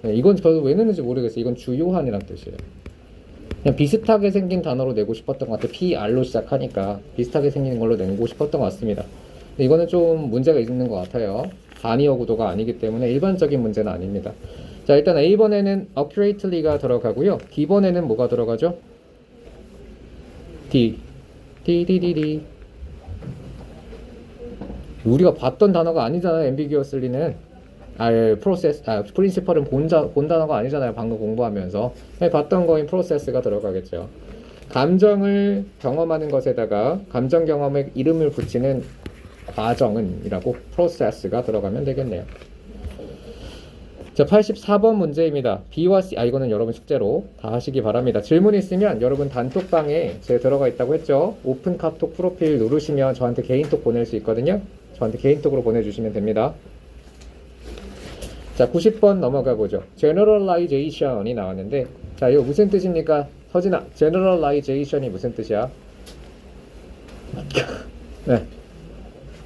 Speaker 1: 이건 저도 왜 넣는지 모르겠어요. 이건 주요한이란 뜻이에요. 그냥 비슷하게 생긴 단어로 내고 싶었던 것 같아요. PR로 시작하니까 비슷하게 생긴 걸로 내고 싶었던 것 같습니다. 근데 이거는 좀 문제가 있는 것 같아요. 단위어 구도가 아니기 때문에 일반적인 문제는 아닙니다. 자, 일단 A번에는 accurately가 들어가고요. B번에는 뭐가 들어가죠? D. 우리가 봤던 단어가 아니잖아요. ambiguously는. principal은 본 단어가 아니잖아요. 방금 공부하면서. 봤던 거인 process가 들어가겠죠. 감정을 경험하는 것에다가 감정 경험에 이름을 붙이는 과정은이라고 process가 들어가면 되겠네요. 자, 84번 문제입니다. B와 C, 이거는 여러분 숙제로 다 하시기 바랍니다. 질문 있으면 여러분 단톡방에 제 들어가 있다고 했죠. 오픈 카톡 프로필 누르시면 저한테 개인톡 보낼 수 있거든요. 저한테 개인톡으로 보내주시면 됩니다. 자, 90번 넘어가 보죠. generalization이 나왔는데, 자, 이거 무슨 뜻입니까? 서진아, generalization이 무슨 뜻이야? 네.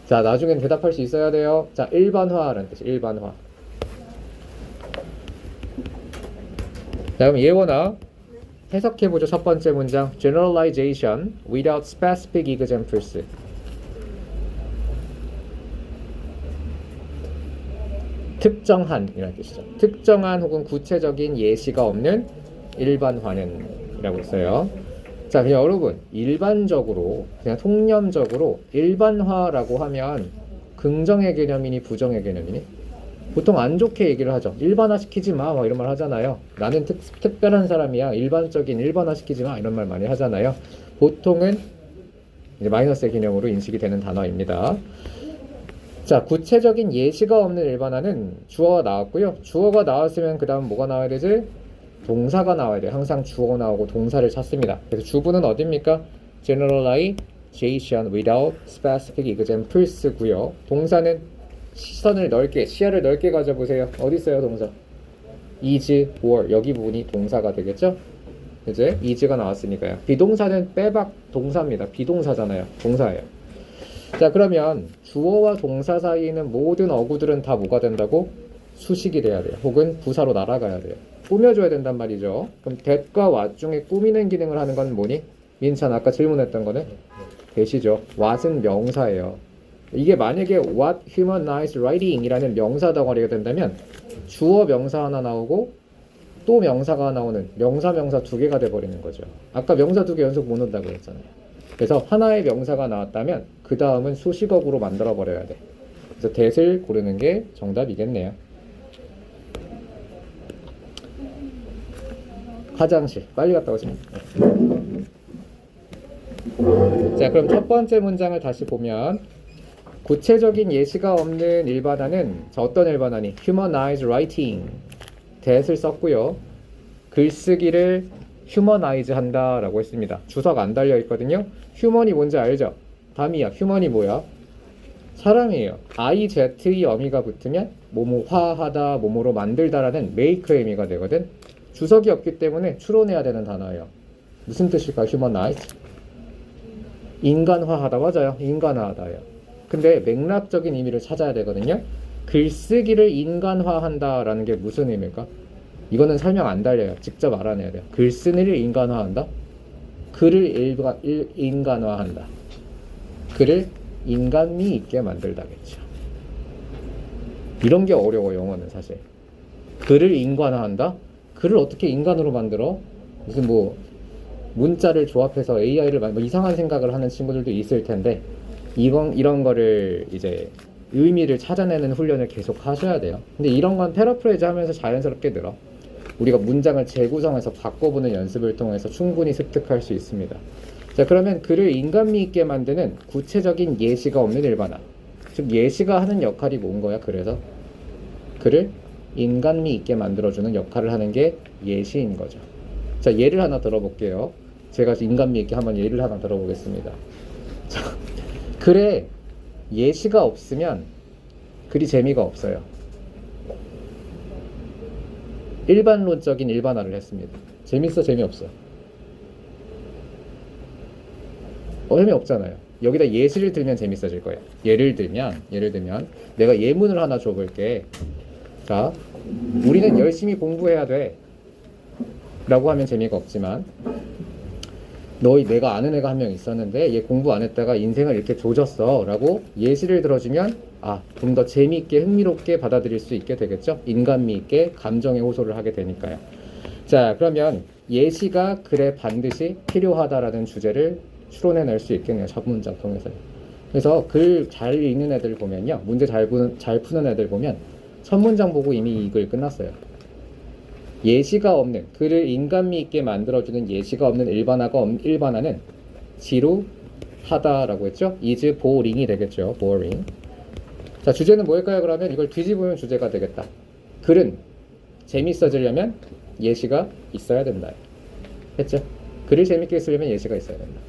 Speaker 1: 자, 나중엔 대답할 수 있어야 돼요. 자, 일반화라는 뜻이 일반화. 자, 그럼 예원아 해석해보죠. 첫 번째 문장 generalization without specific examples. 특정한이라는 뜻이죠. 특정한 혹은 구체적인 예시가 없는 일반화는 이라고 했어요. 자, 그냥 여러분 일반적으로 그냥 통념적으로 일반화라고 하면 긍정의 개념이니 부정의 개념이니? 보통 안 좋게 얘기를 하죠. 일반화 시키지 마, 막 이런 말 하잖아요. 나는 특별한 사람이야. 일반적인 일반화 시키지 마, 이런 말 많이 하잖아요. 보통은 이제 마이너스의 개념으로 인식이 되는 단어입니다. 자, 구체적인 예시가 없는 일반화는 주어가 나왔고요. 주어가 나왔으면 그 다음 뭐가 나와야 되지? 동사가 나와야 돼요. 항상 주어 나오고 동사를 찾습니다. 그래서 주부는 어딥니까? generalization without specific examples고요. 동사는 시선을 넓게, 시야를 넓게 가져보세요. 어디 있어요, 동사? is, or 여기 부분이 동사가 되겠죠? 이제 is가 나왔으니까요. 비동사는 빼박 동사입니다. 비동사잖아요. 동사예요. 자, 그러면 주어와 동사 사이에 있는 모든 어구들은 다 뭐가 된다고? 수식이 돼야 돼요. 혹은 부사로 날아가야 돼요. 꾸며줘야 된단 말이죠. 그럼 that과 what 중에 꾸미는 기능을 하는 건 뭐니? 민찬 아까 질문했던 거는 that이죠. what은 명사예요. 이게 만약에 what humanized writing 이라는 명사 덩어리가 된다면 주어 명사 하나 나오고 또 명사가 나오는 명사 두 개가 돼버리는 거죠. 아까 명사 두 개 연속 못 넣는다고 했잖아요. 그래서 하나의 명사가 나왔다면 그 다음은 수식어구로 만들어 버려야 돼. 그래서 that을 고르는 게 정답이겠네요. 화장실 빨리 갔다 오시면. 자, 그럼 첫 번째 문장을 다시 보면 구체적인 예시가 없는 일반화는 어떤 일반화니? humanized writing that을 썼고요. 글쓰기를 humanize 한다라고 했습니다. 주석 안 달려 있거든요. human이 뭔지 알죠? 담이야. human이 뭐야? 사람이에요. IZ의 어미가 붙으면 뭐뭐화하다, 뭐뭐로 만들다라는 make의 의미가 되거든. 주석이 없기 때문에 추론해야 되는 단어예요. 무슨 뜻일까? humanize? 인간화하다. 맞아요. 인간화하다예요. 근데 맥락적인 의미를 찾아야 되거든요. 글쓰기를 인간화한다라는 게 무슨 의미일까? 이거는 설명 안 달려요. 직접 알아내야 돼요. 글쓰기를 인간화한다? 글을 인간화한다. 글을 인간미 있게 만들다겠죠. 이런 게 어려워, 영어는 사실. 글을 인간화한다? 글을 어떻게 인간으로 만들어? 무슨 뭐 문자를 조합해서 AI를 뭐 이상한 생각을 하는 친구들도 있을 텐데 이런 거를 이제 의미를 찾아내는 훈련을 계속 하셔야 돼요. 근데 이런 건 패러프레이즈 하면서 자연스럽게 늘어. 우리가 문장을 재구성해서 바꿔보는 연습을 통해서 충분히 습득할 수 있습니다. 자, 그러면 글을 인간미 있게 만드는 구체적인 예시가 없는 일반화. 즉 예시가 하는 역할이 뭔 거야? 그래서 글을 인간미 있게 만들어주는 역할을 하는 게 예시인 거죠. 자, 예를 하나 들어볼게요. 제가 인간미 있게 한번 예를 하나 들어보겠습니다. 자, 글에 예시가 없으면 글이 재미가 없어요. 일반론적인 일반화를 했습니다. 재밌어, 재미없어? 재미없잖아요. 여기다 예시를 들면 재밌어질 거예요. 예를 들면 내가 예문을 하나 줘볼게. 자, 우리는 열심히 공부해야 돼 라고 하면 재미가 없지만 내가 아는 애가 한 명 있었는데 얘 공부 안 했다가 인생을 이렇게 조졌어 라고 예시를 들어주면 좀 더 재미있게 흥미롭게 받아들일 수 있게 되겠죠. 인간미 있게 감정에 호소를 하게 되니까요. 자, 그러면 예시가 글에 반드시 필요하다라는 주제를 추론해낼 수 있겠네요. 첫 문장 통해서. 그래서 글 잘 읽는 애들 보면요, 문제 잘 푸는 애들 보면 첫 문장 보고 이미 이 글 끝났어요. 예시가 없는, 글을 인간미 있게 만들어주는 예시가 없는 일반화는 지루하다라고 했죠. is boring이 되겠죠. boring. 자, 주제는 뭘까요? 그러면 이걸 뒤집으면 주제가 되겠다. 글은 재밌어지려면 예시가 있어야 된다. 했죠? 글을 재밌게 쓰려면 예시가 있어야 된다.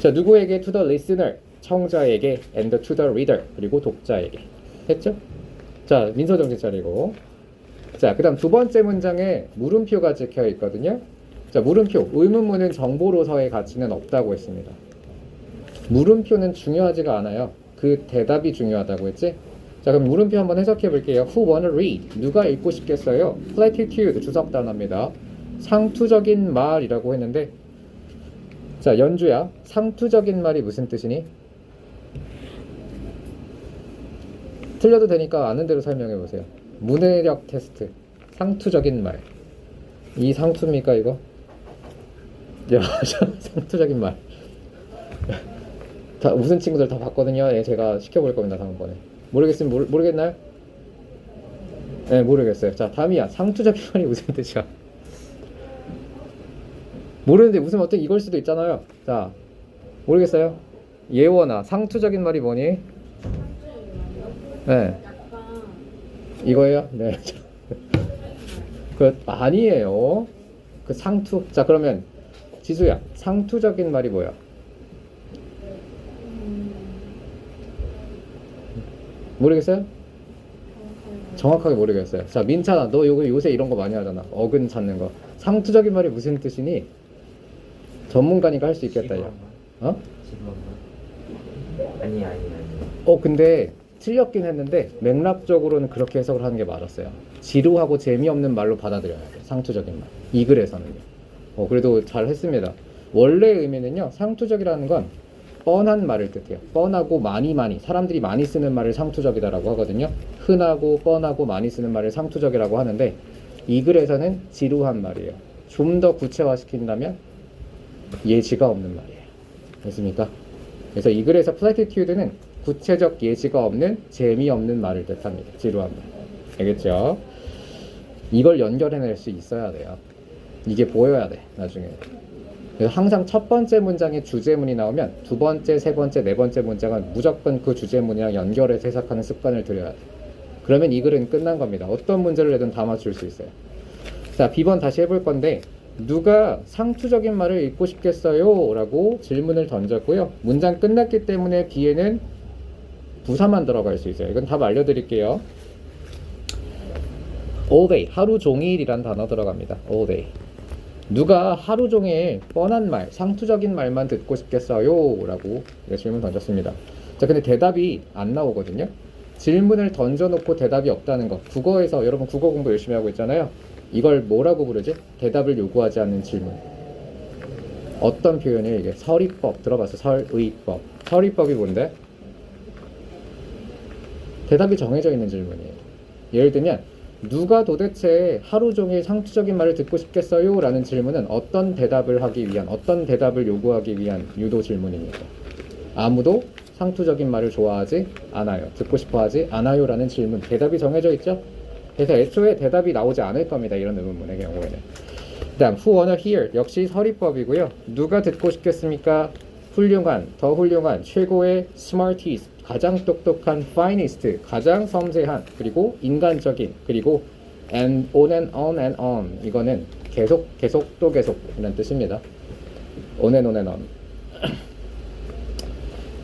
Speaker 1: 자, 누구에게? to the listener, 청자에게, and to the reader, 그리고 독자에게. 했죠? 자, 민서 정신 차리고. 자, 그 다음 두 번째 문장에 물음표가 찍혀 있거든요. 자, 물음표, 의문문은 정보로서의 가치는 없다고 했습니다. 물음표는 중요하지가 않아요. 그 대답이 중요하다고 했지? 자, 그럼 물음표 한번 해석해 볼게요. Who wanna read? 누가 읽고 싶겠어요? Platitude, 주석 단어입니다. 상투적인 말이라고 했는데, 자, 연주야, 상투적인 말이 무슨 뜻이니? 틀려도 되니까 아는 대로 설명해 보세요. 문해력 테스트. 상투적인 말. 이 상투입니까, 이거? 야, 상투적인 말. 다 무슨 친구들 다 봤거든요. 예, 제가 시켜볼 겁니다 다음번에. 모르겠으면 모르겠나요? 네, 모르겠어요. 자, 다음이야. 상투적인 말이 무슨 뜻이야? 모르는데 웃으면 어떻게 이걸 수도 있잖아요. 자, 모르겠어요? 예원아, 상투적인 말이 뭐니? 네,
Speaker 2: 약간
Speaker 1: 이거예요? 네. 그 아니에요. 그 상투. 자, 그러면 지수야, 상투적인 말이 뭐야? 모르겠어요? 정확하게 모르겠어요. 자, 민찬아, 너 요새 이런 거 많이 하잖아. 어근 찾는 거. 상투적인 말이 무슨 뜻이니? 전문가니까 할 수 있겠다, 야. 어?
Speaker 3: 지루한 말? 아니.
Speaker 1: 근데 틀렸긴 했는데 맥락적으로는 그렇게 해석을 하는 게 맞았어요. 지루하고 재미없는 말로 받아들여야 돼. 상투적인 말. 이 글에서는요. 그래도 잘 했습니다. 원래 의미는요. 상투적이라는 건 뻔한 말을 뜻해요. 뻔하고 많이 사람들이 많이 쓰는 말을 상투적이다라고 하거든요. 흔하고 뻔하고 많이 쓰는 말을 상투적이라고 하는데 이 글에서는 지루한 말이에요. 좀 더 구체화시킨다면 예지가 없는 말이에요. 됐습니까? 그래서 이 글에서 플래티튜드는 구체적 예지가 없는 재미없는 말을 뜻합니다. 지루한 말. 알겠죠? 이걸 연결해낼 수 있어야 돼요. 이게 보여야 돼. 나중에. 그래서 항상 첫 번째 문장에 주제문이 나오면 두 번째, 세 번째, 네 번째 문장은 무조건 그 주제문이랑 연결해서 해석하는 습관을 들여야 돼. 그러면 이 글은 끝난 겁니다. 어떤 문제를 내든 다 맞출 수 있어요. 자, B번 다시 해볼 건데 누가 상투적인 말을 읽고 싶겠어요? 라고 질문을 던졌고요. 문장 끝났기 때문에 B에는 부사만 들어갈 수 있어요. 이건 답 알려드릴게요. all day, 하루 종일이란 단어 들어갑니다. all day. 누가 하루 종일 뻔한 말, 상투적인 말만 듣고 싶겠어요? 라고 질문 던졌습니다. 자, 근데 대답이 안 나오거든요. 질문을 던져놓고 대답이 없다는 거. 국어에서 여러분 국어 공부 열심히 하고 있잖아요. 이걸 뭐라고 부르지? 대답을 요구하지 않는 질문. 어떤 표현이에요? 이게 설의법 들어봤어? 설의법. 설의법이 뭔데? 대답이 정해져 있는 질문이에요. 예를 들면 누가 도대체 하루 종일 상투적인 말을 듣고 싶겠어요? 라는 질문은 어떤 대답을 하기 위한, 어떤 대답을 요구하기 위한 유도 질문입니다. 아무도 상투적인 말을 좋아하지 않아요. 듣고 싶어 하지 않아요. 라는 질문. 대답이 정해져 있죠? 그래서 애초에 대답이 나오지 않을 겁니다. 이런 의문문의 경우에는. 다음, who wanna hear. 역시 설의법이고요. 누가 듣고 싶겠습니까? 훌륭한, 더 훌륭한, 최고의 smartest, 가장 똑똑한 finest, 가장 섬세한, 그리고 인간적인, 그리고 and on and on and on. 이거는 계속 또 계속 이런 뜻입니다. on and on and on.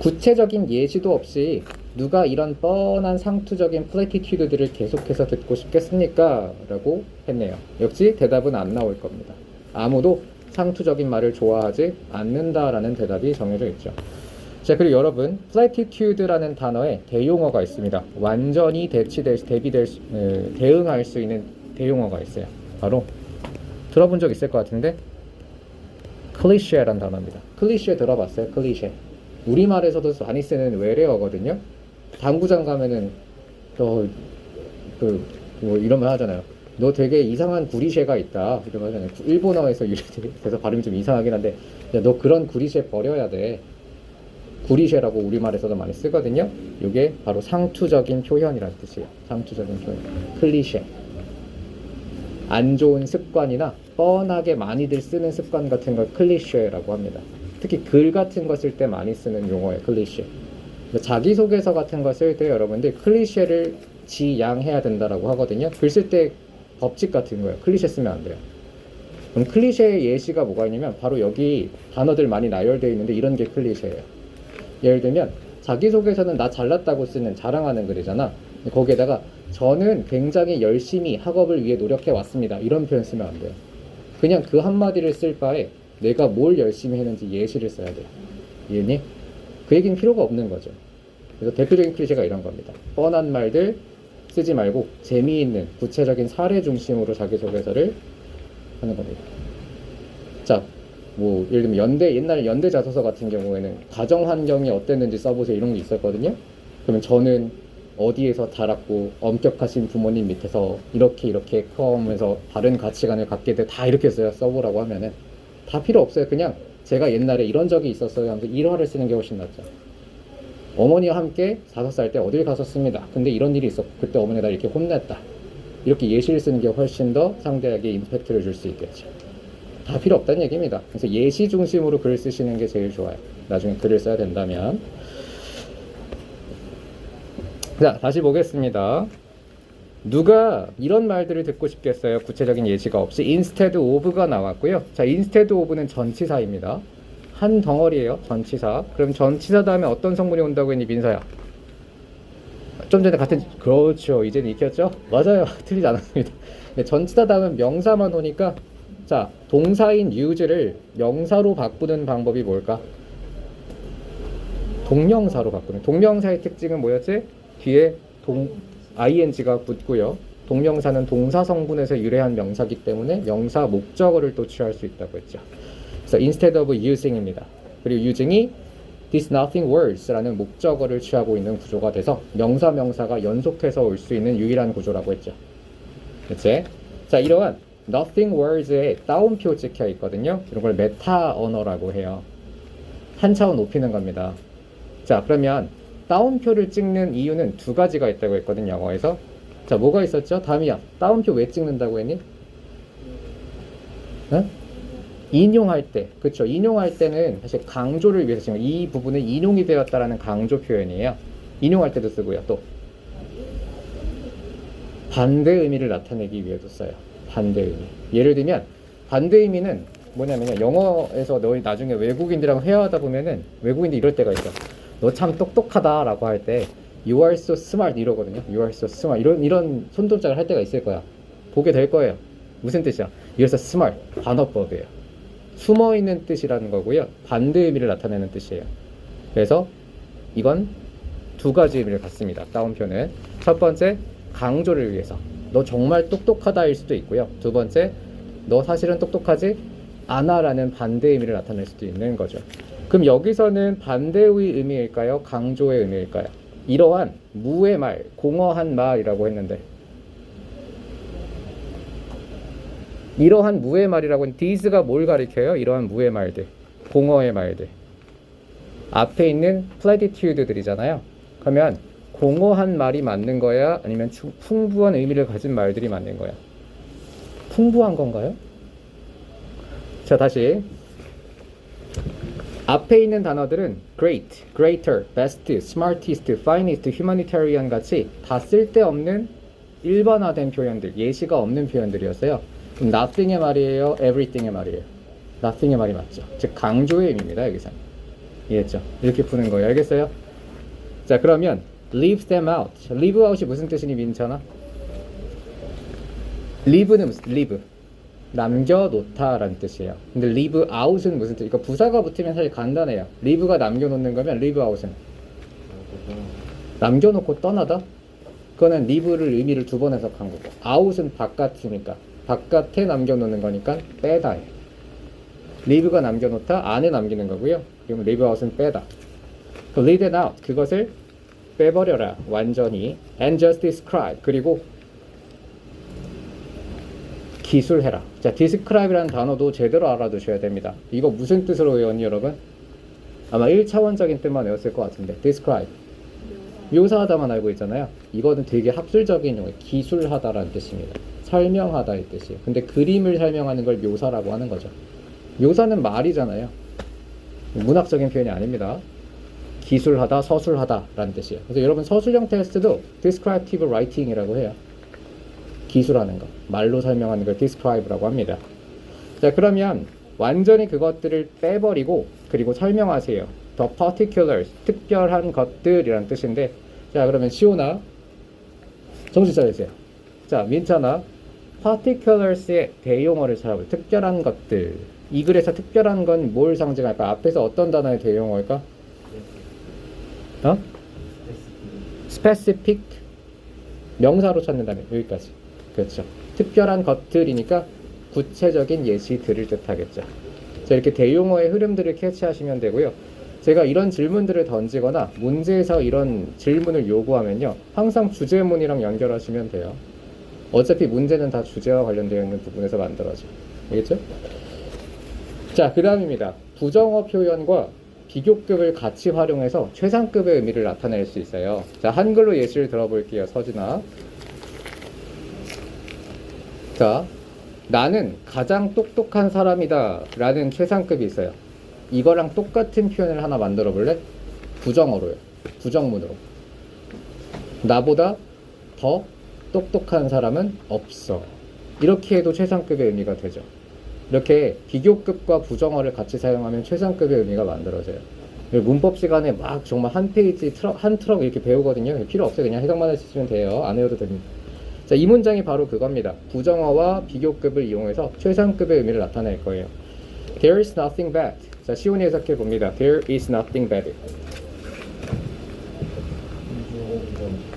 Speaker 1: 구체적인 예시도 없이 누가 이런 뻔한 상투적인 플래티튜드들을 계속해서 듣고 싶겠습니까? 라고 했네요. 역시 대답은 안 나올 겁니다. 아무도 상투적인 말을 좋아하지 않는다라는 대답이 정해져 있죠. 자, 그리고 여러분, 플래티튜드라는 단어에 대용어가 있습니다. 완전히 대응할 수 있는 대용어가 있어요. 바로 들어본 적 있을 것 같은데 클리셰라는 단어입니다. 클리셰 들어봤어요? 클리셰. 우리말에서도 많이 쓰는 외래어거든요. 당구장 가면은 뭐 이런 말 하잖아요. 너 되게 이상한 구리셰가 있다. 이런 말 하잖아요. 일본어에서 그래서 발음이 좀 이상하긴 한데 야, 너 그런 구리셰 버려야 돼. 구리셰라고 우리말에서도 많이 쓰거든요. 이게 바로 상투적인 표현이라는 뜻이에요. 상투적인 표현. 클리셰. 안 좋은 습관이나 뻔하게 많이들 쓰는 습관 같은 걸 클리셰라고 합니다. 특히 글 같은 거 쓸 때 많이 쓰는 용어예요. 클리셰. 자기소개서 같은 거 쓸 때 여러분들 클리셰를 지양해야 된다라고 하거든요. 글 쓸 때 법칙 같은 거예요. 클리셰 쓰면 안 돼요. 그럼 클리셰의 예시가 뭐가 있냐면 바로 여기 단어들 많이 나열되어 있는데 이런 게 클리셰예요. 예를 들면 자기소개서는 나 잘났다고 쓰는 자랑하는 글이잖아. 거기에다가 저는 굉장히 열심히 학업을 위해 노력해 왔습니다. 이런 표현 쓰면 안 돼요. 그냥 그 한마디를 쓸 바에 내가 뭘 열심히 했는지 예시를 써야 돼요. 이해니? 그 얘기는 필요가 없는 거죠. 그래서 대표적인 클리셰가 이런 겁니다. 뻔한 말들 쓰지 말고 재미있는 구체적인 사례 중심으로 자기소개서를 하는 겁니다. 자, 뭐 예를 들면 옛날 연대 자소서 같은 경우에는 가정 환경이 어땠는지 써보세요 이런 게 있었거든요. 그러면 저는 어디에서 자랐고 엄격하신 부모님 밑에서 이렇게 커오면서 다른 가치관을 갖게 돼 다 이렇게 써보라고 하면은 다 필요 없어요. 그냥 제가 옛날에 이런 적이 있었어요 하면서 일화를 쓰는 게 훨씬 낫죠. 어머니와 함께 5살 때 어딜 갔었습니다. 근데 이런 일이 있었고 그때 어머니가 나 이렇게 혼냈다. 이렇게 예시를 쓰는 게 훨씬 더 상대에게 임팩트를 줄 수 있겠죠. 다 필요 없다는 얘기입니다. 그래서 예시 중심으로 글을 쓰시는 게 제일 좋아요. 나중에 글을 써야 된다면. 자, 다시 보겠습니다. 누가 이런 말들을 듣고 싶겠어요? 구체적인 예시가 없이 instead of가 나왔고요. 자, instead of는 전치사입니다. 한 덩어리예요. 전치사. 그럼 전치사 다음에 어떤 성분이 온다고 했니, 민서야? 좀 전에 같은 그렇죠. 이제는 익혔죠? 맞아요. 틀리지 않았습니다. 네, 전치사 다음에 명사만 오니까 자, 동사인 use를 명사로 바꾸는 방법이 뭘까? 동명사로 바꾸는. 동명사의 특징은 뭐였지? 뒤에 ing가 붙고요. 동명사는 동사 성분에서 유래한 명사기 때문에 명사 목적어를 또 취할 수 있다고 했죠. 그래서 instead of using입니다. 그리고 using이 this nothing words라는 목적어를 취하고 있는 구조가 돼서 명사가 연속해서 올 수 있는 유일한 구조라고 했죠. 그치? 자, 이러한 nothing words에 따옴표 찍혀 있거든요. 이런 걸 메타 언어라고 해요. 한 차원 높이는 겁니다. 자, 그러면 따옴표를 찍는 이유는 두 가지가 있다고 했거든, 영어에서. 자, 뭐가 있었죠? 다미야, 따옴표 왜 찍는다고 했니? 응? 인용할 때, 그쵸? 인용할 때는 사실 강조를 위해서 지금 이 부분은 인용이 되었다라는 강조 표현이에요. 인용할 때도 쓰고요. 또 반대 의미를 나타내기 위해도 써요. 반대 의미. 예를 들면 반대 의미는 뭐냐면요. 영어에서 너희 나중에 외국인들이랑 회화하다 보면은 외국인들 이럴 때가 있어. 너 참 똑똑하다라고 할 때 You are so smart 이러거든요. You are so smart 이런 손동작을 할 때가 있을 거야. 보게 될 거예요. 무슨 뜻이야? You are so smart 반어법이에요. 숨어 있는 뜻이라는 거고요. 반대 의미를 나타내는 뜻이에요. 그래서 이건 두 가지 의미를 갖습니다. 따옴표는 첫 번째 강조를 위해서 너 정말 똑똑하다일 수도 있고요. 두 번째 너 사실은 똑똑하지 않아라는 반대 의미를 나타낼 수도 있는 거죠. 그럼 여기서는 반대의 의미일까요? 강조의 의미일까요? 이러한 무의 말, 공허한 말이라고 했는데 이러한 무의 말이라고 하는 these가 뭘 가리켜요? 이러한 무의 말들, 공허의 말들. 앞에 있는 platitude들이잖아요. 그러면 공허한 말이 맞는 거야? 아니면 풍부한 의미를 가진 말들이 맞는 거야? 풍부한 건가요? 자, 다시 앞에 있는 단어들은 great, greater, best, smartest, finest, humanitarian 같이 다 쓸데없는 일반화된 표현들, 예시가 없는 표현들이었어요. 그럼 nothing의 말이에요? everything의 말이에요? nothing의 말이 맞죠. 즉 강조의 의미입니다. 여기서 이해했죠? 이렇게 푸는 거예요. 알겠어요? 자, 그러면 leave them out. leave out이 무슨 뜻이니 민찬아? leave는 무슨 leave? 남겨놓다라는 뜻이에요. 근데 leave out은 무슨 뜻? 이거 부사가 붙으면 사실 간단해요. leave가 남겨놓는 거면 leave out은 남겨놓고 떠나다? 그거는 leave를 의미를 두 번 해석한 거고 out은 바깥이니까 바깥에 남겨놓는 거니까 빼다예요. leave가 남겨놓다 안에 남기는 거고요. 그럼 leave out은 빼다. 그 leave it out 그것을 빼버려라 완전히 and just describe 그리고 기술해라. 자, describe라는 단어도 제대로 알아두셔야 됩니다. 이거 무슨 뜻으로 외웠니 여러분? 아마 1차원적인 뜻만 외웠을 것 같은데 describe 묘사하다만 알고 있잖아요. 이거는 되게 학술적인 용어 기술하다라는 뜻입니다. 설명하다의 뜻이에요. 근데 그림을 설명하는 걸 묘사라고 하는 거죠. 묘사는 말이잖아요. 문학적인 표현이 아닙니다. 기술하다, 서술하다라는 뜻이에요. 그래서 여러분 서술형 테스트도 descriptive writing이라고 해요. 기술하는 거, 말로 설명하는 걸 describe라고 합니다. 자, 그러면 완전히 그것들을 빼버리고 그리고 설명하세요. The particulars, 특별한 것들이라는 뜻인데 자, 그러면 시오나 정신 차리세요. 자, 민찬아 particulars의 대용어를 찾아볼게요. 특별한 것들. 이 글에서 특별한 건 뭘 상징할까? 앞에서 어떤 단어의 대용어일까? specific 명사로 찾는다면 여기까지. 그렇죠. 특별한 것들이니까 구체적인 예시들을 뜻하겠죠. 자, 이렇게 대용어의 흐름들을 캐치하시면 되고요. 제가 이런 질문들을 던지거나 문제에서 이런 질문을 요구하면요. 항상 주제문이랑 연결하시면 돼요. 어차피 문제는 다 주제와 관련되어 있는 부분에서 만들어져. 알겠죠? 자, 그 다음입니다. 부정어 표현과 비교급을 같이 활용해서 최상급의 의미를 나타낼 수 있어요. 자, 한글로 예시를 들어볼게요. 서진아. 자, 나는 가장 똑똑한 사람이다 라는 최상급이 있어요. 이거랑 똑같은 표현을 하나 만들어 볼래? 부정어로요. 부정문으로. 나보다 더 똑똑한 사람은 없어. 이렇게 해도 최상급의 의미가 되죠. 이렇게 비교급과 부정어를 같이 사용하면 최상급의 의미가 만들어져요. 문법 시간에 막 정말 한 페이지 한 트럭 이렇게 배우거든요. 필요 없어요. 그냥 해석만 해주시면 돼요. 안 외워도 됩니다. 자, 이 문장이 바로 그겁니다. 부정어와 비교급을 이용해서 최상급의 의미를 나타낼 거예요. There is nothing bad. 자, 시온이 해석해 봅니다. There is nothing bad.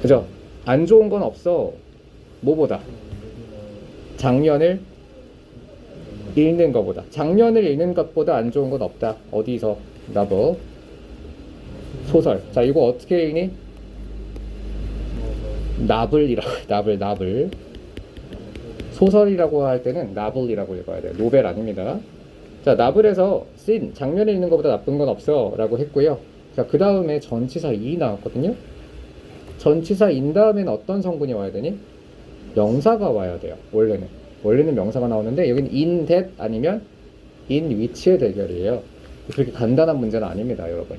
Speaker 1: 그죠? 안 좋은 건 없어. 뭐보다? 장면을 읽는 것보다. 장면을 읽는 것보다 안 좋은 건 없다. 어디서? 나버. 소설. 자, 이거 어떻게 읽니? 나블이라고. 나블. 소설이라고 할 때는 나블이라고 읽어야 돼요. 노벨 아닙니다. 자, 나블에서 씬, 장면을 읽는 것보다 나쁜 건 없어 라고 했고요. 자, 그 다음에 전치사 이 나왔거든요. 전치사 인 다음에는 어떤 성분이 와야 되니? 명사가 와야 돼요. 원래는 명사가 나오는데 여기는 in that 아니면 in which의 대결이에요. 그렇게 간단한 문제는 아닙니다, 여러분.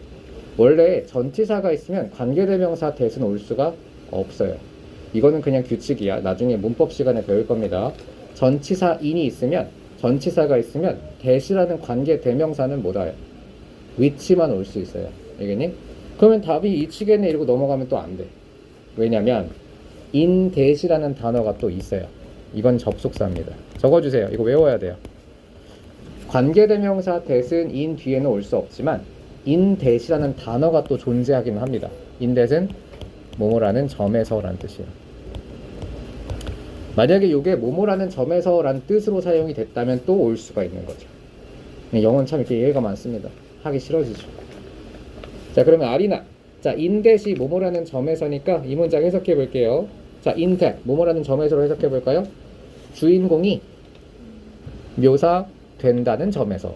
Speaker 1: 원래 전치사가 있으면 관계대명사 that은 올 수가 없어요. 이거는 그냥 규칙이야. 나중에 문법 시간에 배울 겁니다. 전치사 in이 있으면, 전치사가 있으면 that이라는 관계대명사는 못 와요. which만 올 수 있어요. 알겠니? 그러면 답이 이치겠네 이러고 넘어가면 또 안 돼. 왜냐면 in that이라는 단어가 또 있어요. 이건 접속사입니다. 적어주세요. 이거 외워야 돼요. 관계대명사 that은 in 뒤에는 올 수 없지만 in that이라는 단어가 또 존재하긴 합니다. in that은 뭐뭐라는 점에서라는 뜻이에요. 만약에 이게 뭐뭐라는 점에서라는 뜻으로 사용이 됐다면 또 올 수가 있는 거죠. 영어는 참 이렇게 예외가 많습니다. 하기 싫어지죠. 자, 그러면 아리나. 자, in that이 뭐뭐라는 점에서니까 이 문장 해석해 볼게요. 자, in that 뭐뭐라는 점에서로 해석해 볼까요? 주인공이 묘사된다는 점에서.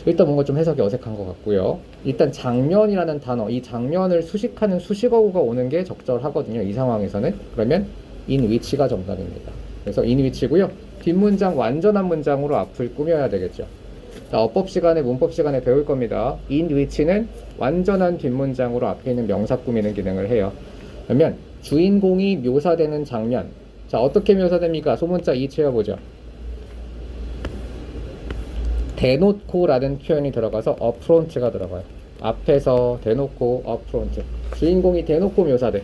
Speaker 1: 일단 뭔가 좀 해석이 어색한 것 같고요. 일단 장면이라는 단어, 이 장면을 수식하는 수식어구가 오는 게 적절하거든요. 이 상황에서는. 그러면 in which가 정답입니다. 그래서 in which고요. 뒷문장 완전한 문장으로 앞을 꾸며야 되겠죠. 자, 어법 시간에 문법 시간에 배울 겁니다. in which는 완전한 뒷문장으로 앞에 있는 명사 꾸미는 기능을 해요. 그러면 주인공이 묘사되는 장면. 자, 어떻게 묘사됩니까? 소문자 이 채워보죠. 대놓고 라는 표현이 들어가서 upfront가 들어가요. 앞에서 대놓고 upfront. 주인공이 대놓고 묘사돼.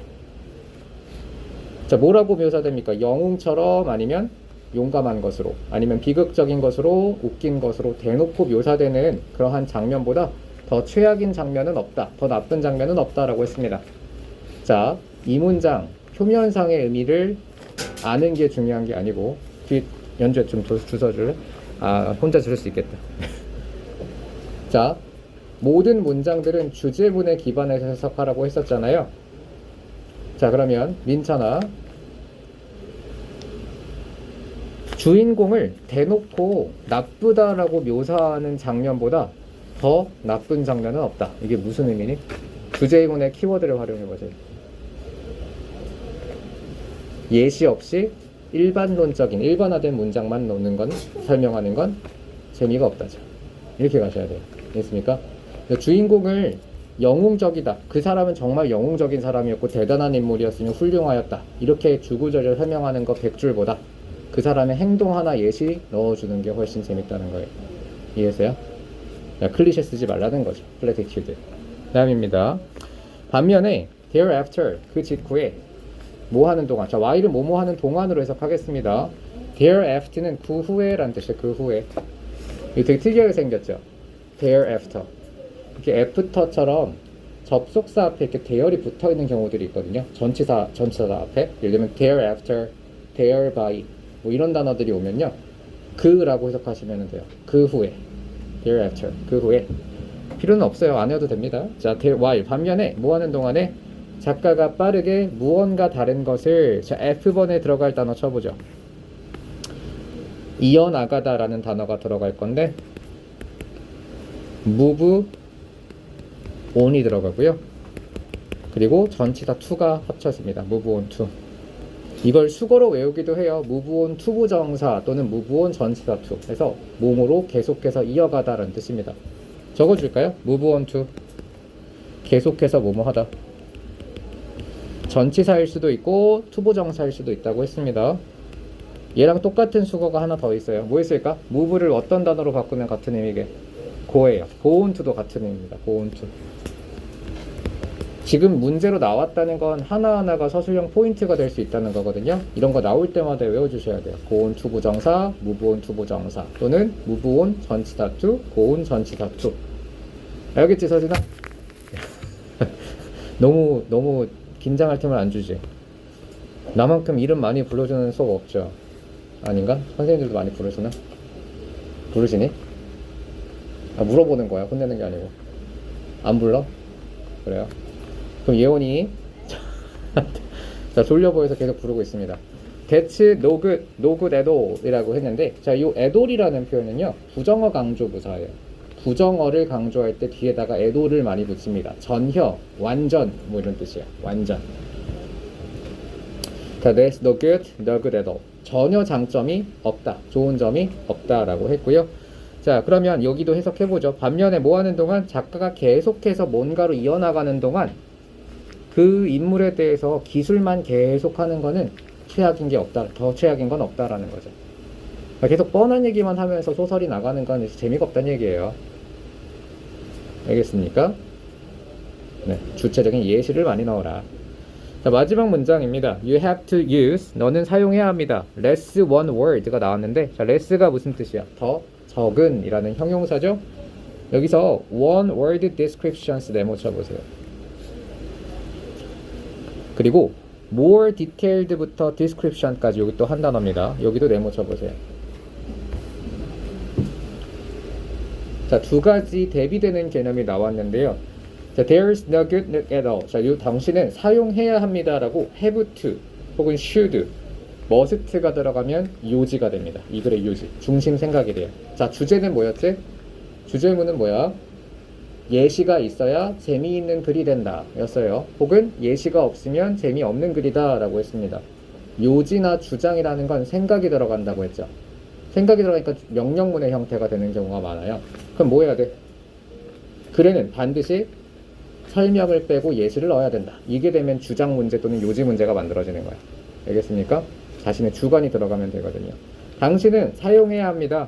Speaker 1: 자, 뭐라고 묘사됩니까? 영웅처럼 아니면 용감한 것으로 아니면 비극적인 것으로 웃긴 것으로 대놓고 묘사되는 그러한 장면보다 더 최악인 장면은 없다. 더 나쁜 장면은 없다라고 했습니다. 자, 이 문장 표면상의 의미를 아는 게 중요한 게 아니고 뒤 연주에 좀 주워줄래? 아, 혼자 들을 수 있겠다. 자, 모든 문장들은 주제문에 기반해서 해석하라고 했었잖아요. 자, 그러면 민찬아, 주인공을 대놓고 나쁘다라고 묘사하는 장면보다 더 나쁜 장면은 없다. 이게 무슨 의미니? 주제문의 키워드를 활용해보세요. 예시 없이 일반론적인 일반화된 문장만 넣는 건 설명하는 건 재미가 없다죠. 이렇게 가셔야 돼요. 됐습니까? 주인공을 영웅적이다. 그 사람은 정말 영웅적인 사람이었고 대단한 인물이었으며 훌륭하였다. 이렇게 주구절절 설명하는 거 100줄보다 그 사람의 행동 하나 예시 넣어주는 게 훨씬 재밌다는 거예요. 이해했어요? 클리셰 쓰지 말라는 거죠. 플래티튜드. 다음입니다. 반면에 thereafter 그 직후에 뭐 하는 동안. 자, while은 뭐뭐 하는 동안으로 해석하겠습니다. thereafter는 그 후에라는 뜻이에요. 그 후에. 이거 되게 특이하게 생겼죠. thereafter. 이렇게 after처럼 접속사 앞에 이렇게 대열이 붙어 있는 경우들이 있거든요. 전치사 앞에. 예를 들면 thereafter, thereby 뭐 이런 단어들이 오면요. 그라고 해석하시면 돼요. 그 후에. thereafter. 그 후에. 필요는 없어요. 안 해도 됩니다. 자, while. 반면에 뭐 하는 동안에 작가가 빠르게 무언가 다른 것을, 자, F번에 들어갈 단어 쳐보죠. 이어나가다 라는 단어가 들어갈 건데 move on이 들어가고요. 그리고 전치사 to가 합쳐집니다. move on to. 이걸 수거로 외우기도 해요. move on to 부정사 또는 move on 전치사 to 해서 몸으로 계속해서 이어가다라는 뜻입니다. 적어줄까요? move on to 계속해서 뭐뭐 하다. 전치사일 수도 있고 투부정사일 수도 있다고 했습니다. 얘랑 똑같은 수거가 하나 더 있어요. 뭐 있을까? move를 어떤 단어로 바꾸면 같은 의미게? go예요. go on to도 같은 의미입니다. go on to. 지금 문제로 나왔다는 건 하나하나가 서술형 포인트가 될 수 있다는 거거든요. 이런 거 나올 때마다 외워주셔야 돼요. go on to 부정사, move on to 부정사 또는 move on 전치사 to, go on 전치사 to. 알겠지 서진아? 너무 긴장할 틈을 안 주지. 나만큼 이름 많이 불러주는 수업 없죠? 아닌가? 선생님들도 많이 부르시나? 부르시니? 아, 물어보는 거야. 혼내는 게 아니고. 안 불러? 그래요? 그럼 예원이 자, 졸려 보여서 계속 부르고 있습니다. That's no good, no good at all 이라고 했는데, 자, 이 at all이라는 표현은요 부정어 강조 부사예요. 부정어를 강조할 때 뒤에다가 at all을 많이 붙입니다. 전혀, 완전 뭐 이런 뜻이에요. 완전. 자, That's no good, no good at all. 전혀 장점이 없다, 좋은 점이 없다라고 했고요. 자, 그러면 여기도 해석해보죠. 반면에 뭐 하는 동안 작가가 계속해서 뭔가로 이어나가는 동안 그 인물에 대해서 기술만 계속하는 거는 최악인 게 없다, 더 최악인 건 없다라는 거죠. 계속 뻔한 얘기만 하면서 소설이 나가는 건 재미가 없다는 얘기예요. 알겠습니까? 네, 주체적인 예시를 많이 넣어라. 자, 마지막 문장입니다. You have to use, 너는 사용해야 합니다. less one word가 나왔는데, 자, less가 무슨 뜻이야? 더 적은 이라는 형용사죠. 여기서 one word descriptions 네모 쳐보세요. 그리고 more detailed부터 description까지 여기 또 한 단어입니다. 여기도 네모 쳐보세요. 자, 두 가지 대비되는 개념이 나왔는데요. 자, there's no good at all. 자, 이 당신은 사용해야 합니다라고 have to 혹은 should, must가 들어가면 요지가 됩니다. 이 글의 요지, 중심 생각이 돼요. 자, 주제는 뭐였지? 주제문은 뭐야? 예시가 있어야 재미있는 글이 된다 였어요. 혹은 예시가 없으면 재미없는 글이다 라고 했습니다. 요지나 주장이라는 건 생각이 들어간다고 했죠. 생각이 들어가니까 명령문의 형태가 되는 경우가 많아요. 그럼 뭐 해야 돼? 글에는 반드시 설명을 빼고 예시를 넣어야 된다. 이게 되면 주장 문제 또는 요지 문제가 만들어지는 거야. 알겠습니까? 자신의 주관이 들어가면 되거든요. 당신은 사용해야 합니다.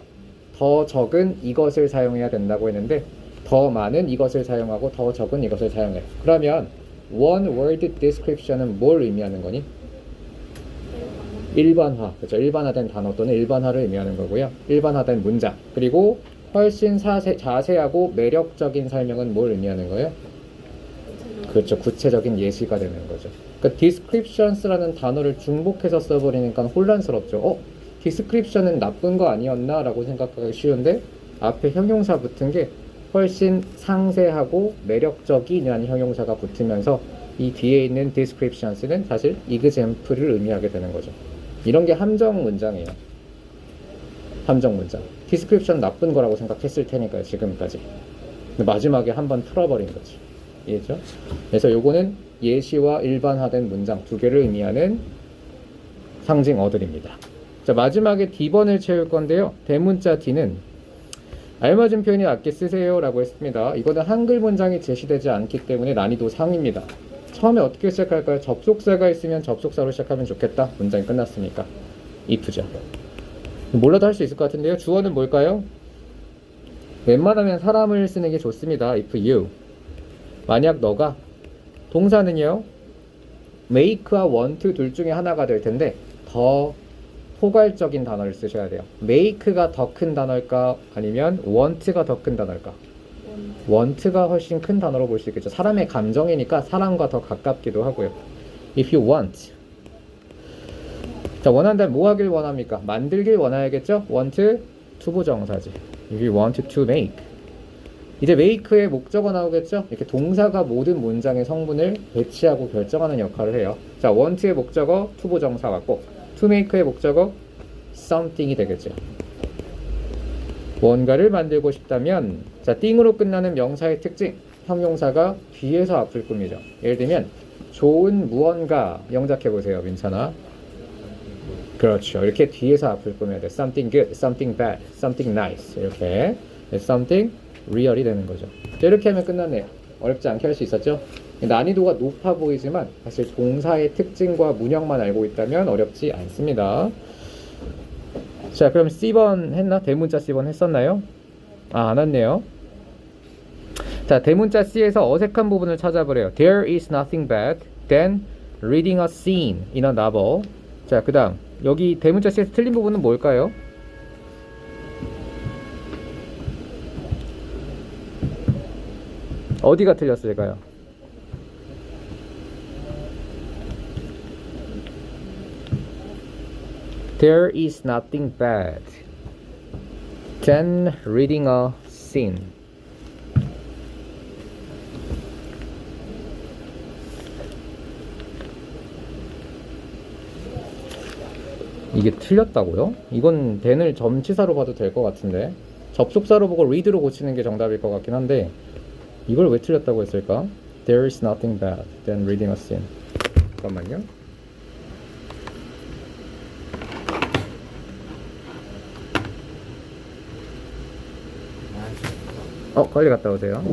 Speaker 1: 더 적은 이것을 사용해야 된다고 했는데, 더 많은 이것을 사용하고 더 적은 이것을 사용해. 그러면 one word description은 뭘 의미하는 거니? 일반화. 그렇죠. 일반화된 단어 또는 일반화를 의미하는 거고요. 일반화된 문장. 그리고 훨씬 자세하고 매력적인 설명은 뭘 의미하는 거예요? 그렇죠. 구체적인 예시가 되는 거죠. 그러니까 descriptions라는 단어를 중복해서 써버리니까 혼란스럽죠. description은 나쁜 거 아니었나? 라고 생각하기 쉬운데 앞에 형용사 붙은 게 훨씬 상세하고 매력적이라는 형용사가 붙으면서 이 뒤에 있는 descriptions는 사실 example을 의미하게 되는 거죠. 이런 게 함정 문장이에요. 함정 문장. description 나쁜 거라고 생각했을 테니까요, 지금까지. 근데 마지막에 한번 풀어버린 거지. 이해죠? 그래서 요거는 예시와 일반화된 문장 두 개를 의미하는 상징어들입니다. 자, 마지막에 D번을 채울 건데요. 대문자 D는 알맞은 표현이 맞게 쓰세요 라고 했습니다. 이거는 한글 문장이 제시되지 않기 때문에 난이도 상입니다. 처음에 어떻게 시작할까요? 접속사가 있으면 접속사로 시작하면 좋겠다. 문장이 끝났으니까. if죠. 몰라도 할 수 있을 것 같은데요. 주어는 뭘까요? 웬만하면 사람을 쓰는 게 좋습니다. if you. 만약 너가. 동사는요, make와 want 둘 중에 하나가 될 텐데 더 포괄적인 단어를 쓰셔야 돼요. make가 더 큰 단어일까? 아니면 want가 더 큰 단어일까? want가 훨씬 큰 단어로 볼 수 있겠죠. 사람의 감정이니까 사람과 더 가깝기도 하고요. if you want. 자, 원한다면 뭐 하길 원합니까? 만들길 원해야겠죠? want 투부정사지. if you want to make. 이제 make의 목적어 나오겠죠? 이렇게 동사가 모든 문장의 성분을 배치하고 결정하는 역할을 해요. 자, want의 목적어 투부정사 같고 to make의 목적어 something이 되겠죠. 무언가를 만들고 싶다면 자, 띵으로 끝나는 명사의 특징 형용사가 뒤에서 앞을 꾸미죠. 예를 들면 좋은 무언가 영작해 보세요. 민찬아. 그렇죠. 이렇게 뒤에서 앞을 꾸며야 돼. Something good, something bad, something nice 이렇게 something real이 되는 거죠. 자, 이렇게 하면 끝났네요. 어렵지 않게 할 수 있었죠? 난이도가 높아 보이지만 사실 동사의 특징과 문형만 알고 있다면 어렵지 않습니다. 자, 그럼 C번 했나? 대문자 C번 했었나요? 아, 안 왔네요. 자, 대문자 C에서 어색한 부분을 찾아보래요. There is nothing bad than reading a scene in a novel. 자, 그 다음 여기 대문자 C에서 틀린 부분은 뭘까요? 어디가 틀렸을까요? There is nothing bad than reading a scene. 이게 틀렸다고요? 이건 than을 점치사로 봐도 될 것 같은데 접속사로 보고 read로 고치는 게 정답일 것 같긴 한데 이걸 왜 틀렸다고 했을까? There is nothing bad than reading a scene. 잠깐만요. 빨리 갔다 오세요.